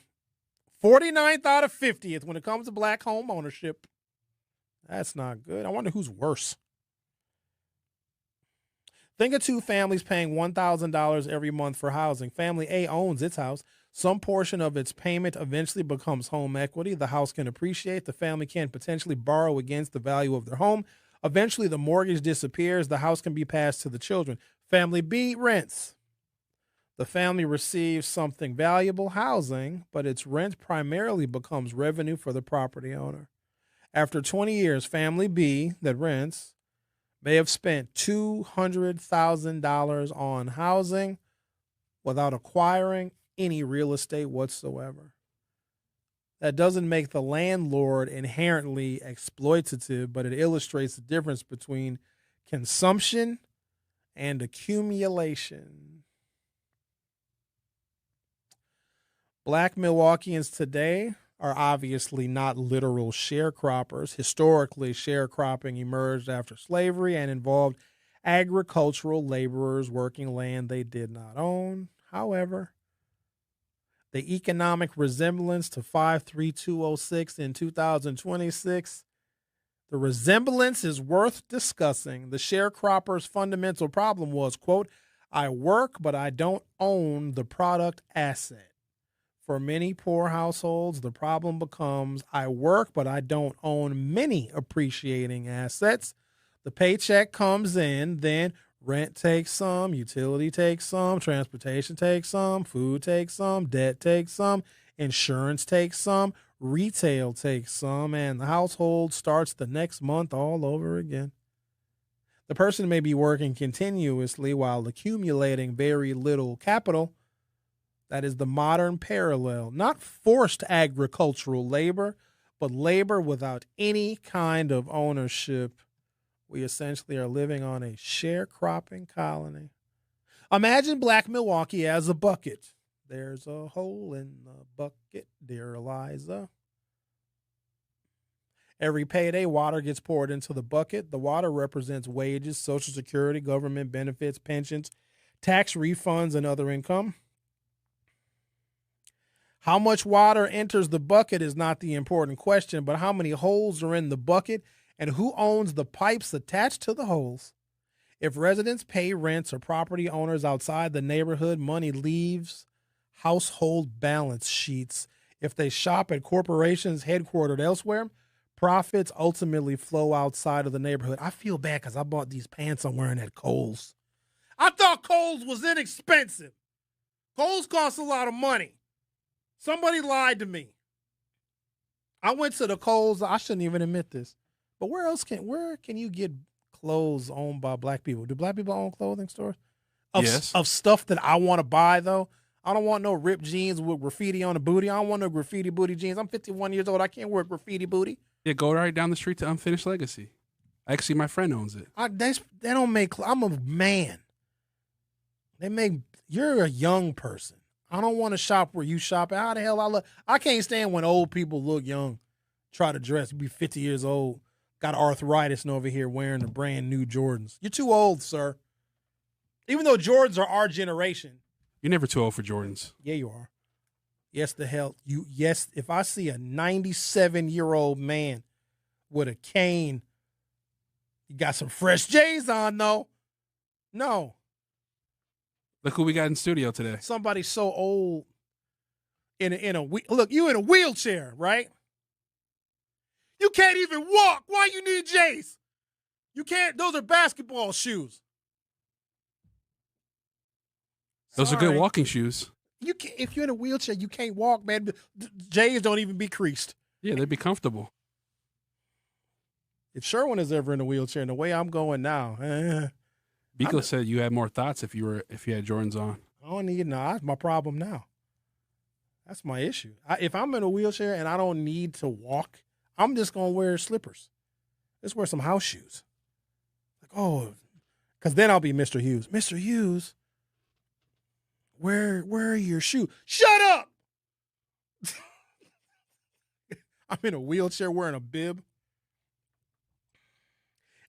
49th out of 50th when it comes to black home ownership. That's not good. I wonder who's worse. Think of two families paying $1,000 every month for housing. Family A owns its house, Some portion of its payment eventually becomes home equity. The house can appreciate. The family can potentially borrow against the value of their home. Eventually, the mortgage disappears. The house can be passed to the children. Family B rents. The family receives something valuable, housing, but its rent primarily becomes revenue for the property owner. After 20 years, family B that rents may have spent $200,000 on housing without acquiring any real estate whatsoever. That doesn't make the landlord inherently exploitative, but it illustrates the difference between consumption and accumulation. Black Milwaukeeans today are obviously not literal sharecroppers. Historically, sharecropping emerged after slavery and involved agricultural laborers working land they did not own. However, the economic resemblance to 53206 in 2026, the resemblance is worth discussing. The sharecropper's fundamental problem was, quote, I work, but I don't own the product asset. For many poor households, the problem becomes, I work, but I don't own many appreciating assets. The paycheck comes in, then rent takes some, utility takes some, transportation takes some, food takes some, debt takes some, insurance takes some, retail takes some, and the household starts the next month all over again. The person may be working continuously while accumulating very little capital. That is the modern parallel, not forced agricultural labor, but labor without any kind of ownership. We essentially are living on a sharecropping colony. Imagine Black Milwaukee as a bucket. There's a hole in the bucket, dear Eliza. Every payday, water gets poured into the bucket. The water represents wages, Social Security, government benefits, pensions, tax refunds, and other income. How much water enters the bucket is not the important question, but how many holes are in the bucket and who owns the pipes attached to the holes. If residents pay rents or property owners outside the neighborhood, money leaves household balance sheets. If they shop at corporations headquartered elsewhere, profits ultimately flow outside of the neighborhood. I feel bad because I bought these pants I'm wearing at Kohl's. I thought Kohl's was inexpensive. Kohl's costs a lot of money. Somebody lied to me. I went to the Kohl's. I shouldn't even admit this. But where can you get clothes owned by black people? Do black people own clothing stores? Yes. Of stuff that I want to buy, though. I don't want no ripped jeans with graffiti on the booty. I don't want no graffiti booty jeans. I'm 51 years old. I can't wear graffiti booty. Yeah, go right down the street to Unfinished Legacy. Actually, my friend owns it. They don't make. I'm a man. You're a young person. I don't want to shop where you shop. How the hell I can't stand when old people look young, try to dress, be 50 years old, got arthritis and over here wearing the brand new Jordans. You're too old, sir. Even though Jordans are our generation. You're never too old for Jordans. Yeah, you are. Yes, the hell. Yes, if I see a 97-year-old man with a cane, you got some fresh J's on, though. No. Look who we got in studio today. Somebody so old look, you in a wheelchair, right? You can't even walk. Why you need J's? You can't. Those are basketball shoes. Those are good walking shoes. You can't, if you're in a wheelchair, you can't walk, man. J's don't even be creased. Yeah, they'd be comfortable. If Sherwin is ever in a wheelchair, and the way I'm going now, Biko said you had more thoughts if you had Jordans on. I don't need that's my problem now. That's my issue. If I'm in a wheelchair and I don't need to walk, I'm just gonna wear slippers. Let's wear some house shoes. Because then I'll be Mr. Hughes. Mr. Hughes, where are your shoes? Shut up! I'm in a wheelchair wearing a bib.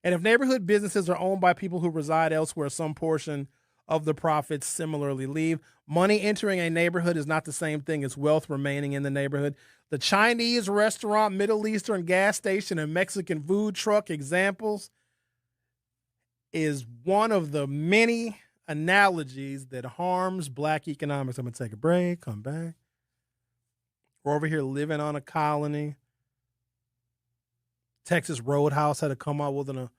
And if neighborhood businesses are owned by people who reside elsewhere, some portion of the profits similarly leave. Money entering a neighborhood is not the same thing as wealth remaining in the neighborhood. The Chinese restaurant, Middle Eastern gas station, and Mexican food truck examples is one of the many analogies that harms black economics. I'm going to take a break, come back. We're over here living on a colony. Texas Roadhouse had to come out with an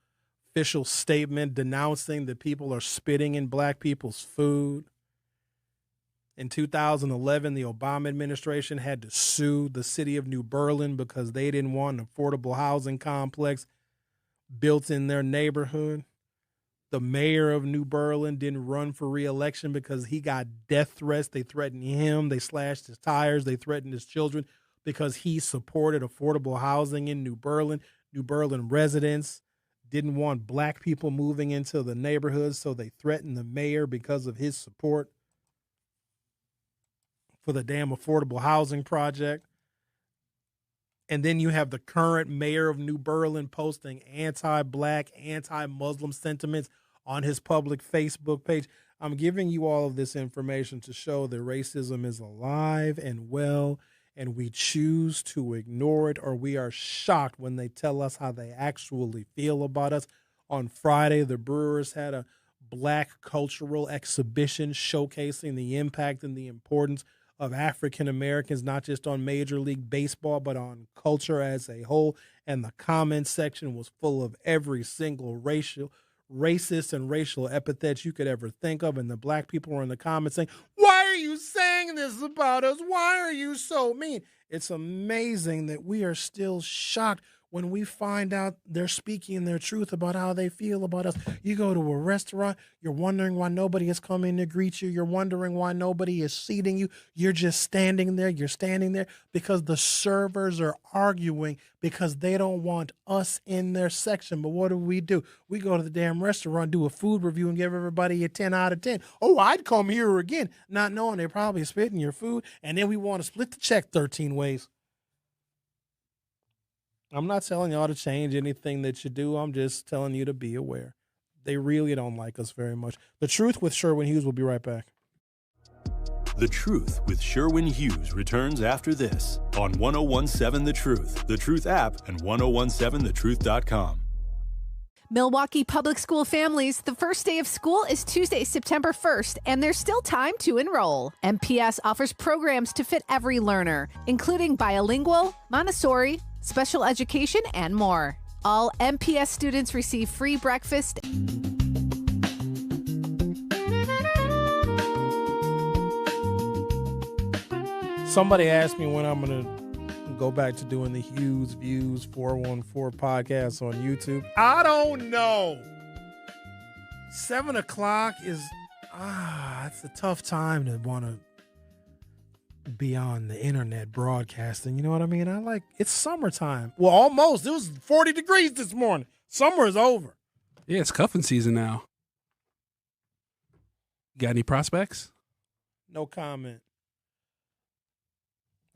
official statement denouncing that people are spitting in black people's food. In 2011, the Obama administration had to sue the city of New Berlin because they didn't want an affordable housing complex built in their neighborhood. The mayor of New Berlin didn't run for re-election because he got death threats. They threatened him. They slashed his tires. They threatened his children because he supported affordable housing in New Berlin. New Berlin residents didn't want black people moving into the neighborhood, so they threatened the mayor because of his support for the damn affordable housing project. And then you have the current mayor of New Berlin posting anti-black, anti-Muslim sentiments on his public Facebook page. I'm giving you all of this information to show that racism is alive and well, and we choose to ignore it, or we are shocked when they tell us how they actually feel about us. On Friday, the Brewers had a black cultural exhibition showcasing the impact and the importance of African Americans, not just on Major League Baseball, but on culture as a whole. And the comment section was full of every single racist and racial epithets you could ever think of. And the black people were in the comments saying, "Why are you saying this about us? Why are you so mean?" It's amazing that we are still shocked when we find out they're speaking their truth about how they feel about us. You go to a restaurant, you're wondering why nobody is coming to greet you. You're wondering why nobody is seating you. You're just standing there. You're standing there because the servers are arguing because they don't want us in their section. But what do? We go to the damn restaurant, do a food review, and give everybody a 10 out of 10. Oh, I'd come here again, not knowing they're probably spitting your food. And then we want to split the check 13 ways. I'm not telling y'all to change anything that you do. I'm just telling you to be aware. They really don't like us very much. The Truth with Sherwin Hughes will be right back. The Truth with Sherwin Hughes returns after this on 1017 The Truth app, and 1017thetruth.com. Milwaukee Public School families, the first day of school is Tuesday, September 1st, and there's still time to enroll. MPS offers programs to fit every learner, including bilingual, Montessori, special education, and more. All MPS students receive free breakfast. Somebody asked me when I'm going to go back to doing the Hughes Views 414 podcast on YouTube. I don't know. 7 o'clock is, it's a tough time to want to be on the internet broadcasting. You know what I mean? It's summertime. Well, almost. It was 40 degrees this morning. Summer is over. Yeah, it's cuffing season now. Got any prospects? No comment.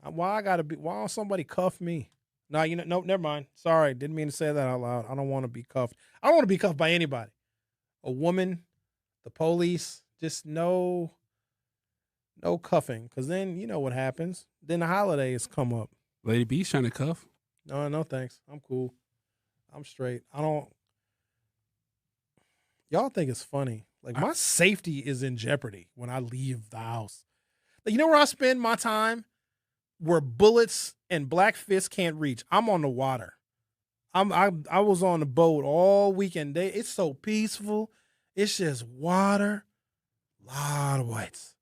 Why don't somebody cuff me? No, nope, never mind. Sorry, didn't mean to say that out loud. I don't want to be cuffed. I don't want to be cuffed by anybody. A woman, the police, just no cuffing. Because then you know what happens. Then the holidays come up. Lady B's trying to cuff. No, thanks. I'm cool. I'm straight. Y'all think it's funny. My safety is in jeopardy when I leave the house. You know where I spend my time? Where bullets and black fists can't reach. I'm on the water. I was on the boat all weekend. It's so peaceful. It's just water. Lot of whites.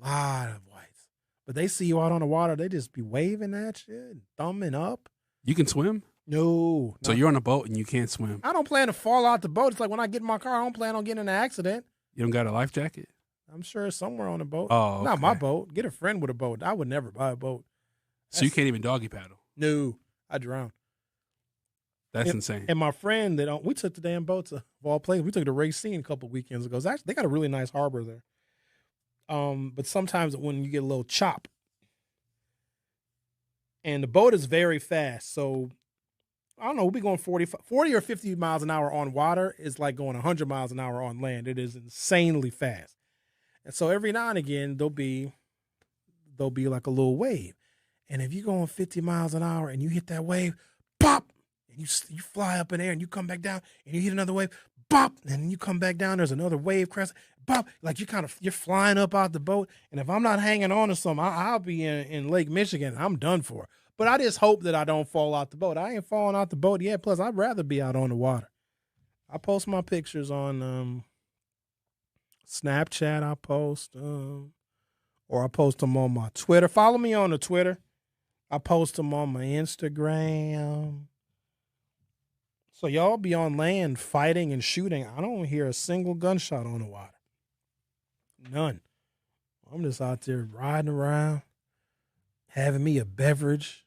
But they see you out on the water, they just be waving at you and thumbing up. You can swim? No. So you're on a boat and you can't swim? I don't plan to fall out the boat. It's like when I get in my car, I don't plan on getting in an accident. You don't got a life jacket? I'm sure it's somewhere on the boat. Oh, okay. Not my boat. Get a friend with a boat. I would never buy a boat. So you can't even doggy paddle? No, I drown. That's insane. And my friend we took the damn boat to, of all places, we took the Racine a couple weekends ago. Actually, they got a really nice harbor there. But sometimes when you get a little chop, and the boat is very fast, so I don't know, we'll be going 40 or 50 miles an hour on water is like going 100 miles an hour on land. It is insanely fast. And so every now and again, there'll be like a little wave. And if you're going 50 miles an hour and you hit that wave, pop, and you fly up in air and you come back down and you hit another wave, bop, and then you come back down, there's another wave crest, bop, like you're flying up out the boat, and if I'm not hanging on to something, I'll be in Lake Michigan, I'm done for. But I just hope that I don't fall out the boat. I ain't falling out the boat yet, plus I'd rather be out on the water. I post my pictures on Snapchat, or I post them on my Twitter. Follow me on the Twitter. I post them on my Instagram. So y'all be on land fighting and shooting. I don't hear a single gunshot on the water. None. I'm just out there riding around, having me a beverage.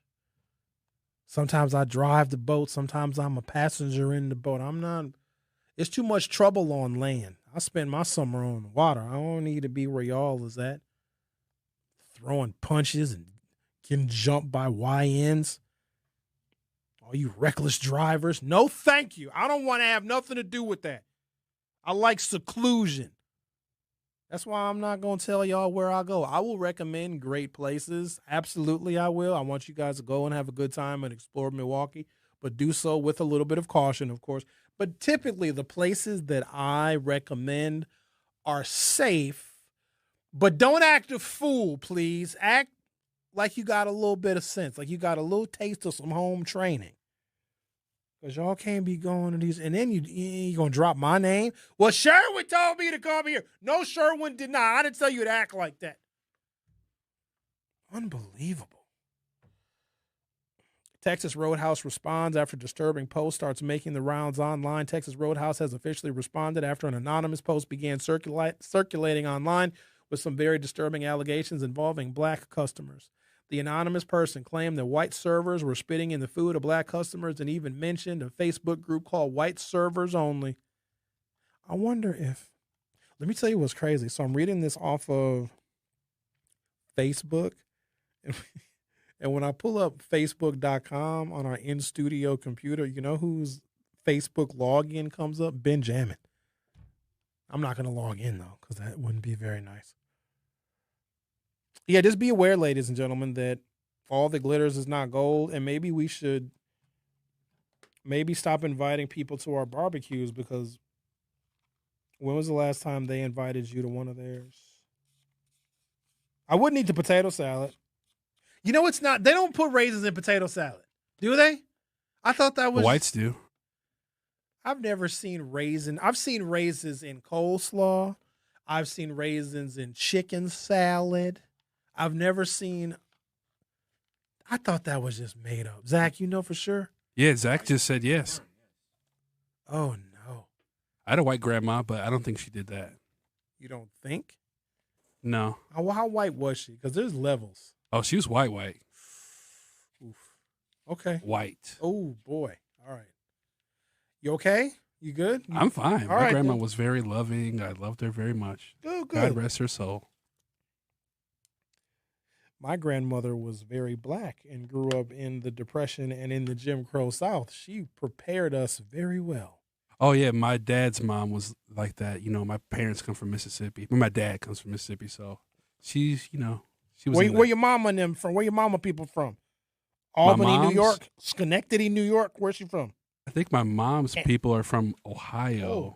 Sometimes I drive the boat. Sometimes I'm a passenger in the boat. It's too much trouble on land. I spend my summer on the water. I don't need to be where y'all is at, throwing punches and getting jumped by YNs. All you reckless drivers. No, thank you. I don't want to have nothing to do with that. I like seclusion. That's why I'm not going to tell y'all where I go. I will recommend great places. Absolutely, I will. I want you guys to go and have a good time and explore Milwaukee, but do so with a little bit of caution, of course. But typically, the places that I recommend are safe, but don't act a fool, please. Act like you got a little bit of sense, like you got a little taste of some home training. Because y'all can't be going to these, and then you going to drop my name? Well, Sherwin told me to come here. No, Sherwin did not. I didn't tell you to act like that. Unbelievable. Texas Roadhouse responds after disturbing post starts making the rounds online. Texas Roadhouse has officially responded after an anonymous post began circulating online with some very disturbing allegations involving black customers. The anonymous person claimed that white servers were spitting in the food of black customers and even mentioned a Facebook group called White Servers Only. I wonder if, let me tell you what's crazy. So I'm reading this off of Facebook, and when I pull up Facebook.com on our in-studio computer, you know whose Facebook login comes up? Benjamin. I'm not going to log in, though, because that wouldn't be very nice. Yeah, just be aware, ladies and gentlemen, that all that glitters is not gold, and maybe we should stop inviting people to our barbecues, because when was the last time they invited you to one of theirs? I wouldn't eat the potato salad. You know, it's not. They don't put raisins in potato salad, do they? I thought that was. The whites do. I've never seen raisin. I've seen raisins in coleslaw. I've seen raisins in chicken salad. I've never seen. I thought that was just made up. Zach, you know for sure? Yeah, Zach just said yes. Oh, no. I had a white grandma, but I don't think she did that. You don't think? No. How white was she? Because there's levels. Oh, she was white. Oof. Okay. White. Oh, boy. All right. You okay? You good? I'm fine. All My right, grandma then. was very loving. I loved her very much. Good. God rest her soul. My grandmother was very black and grew up in the Depression and in the Jim Crow South. She prepared us very well. Oh, yeah. My dad's mom was like that. You know, my parents come from Mississippi. My dad comes from Mississippi, so she's, she was. Where your mama and them from? Where your mama people from? Albany, New York? Schenectady, New York? Where's she from? I think my mom's people are from Ohio. Oh,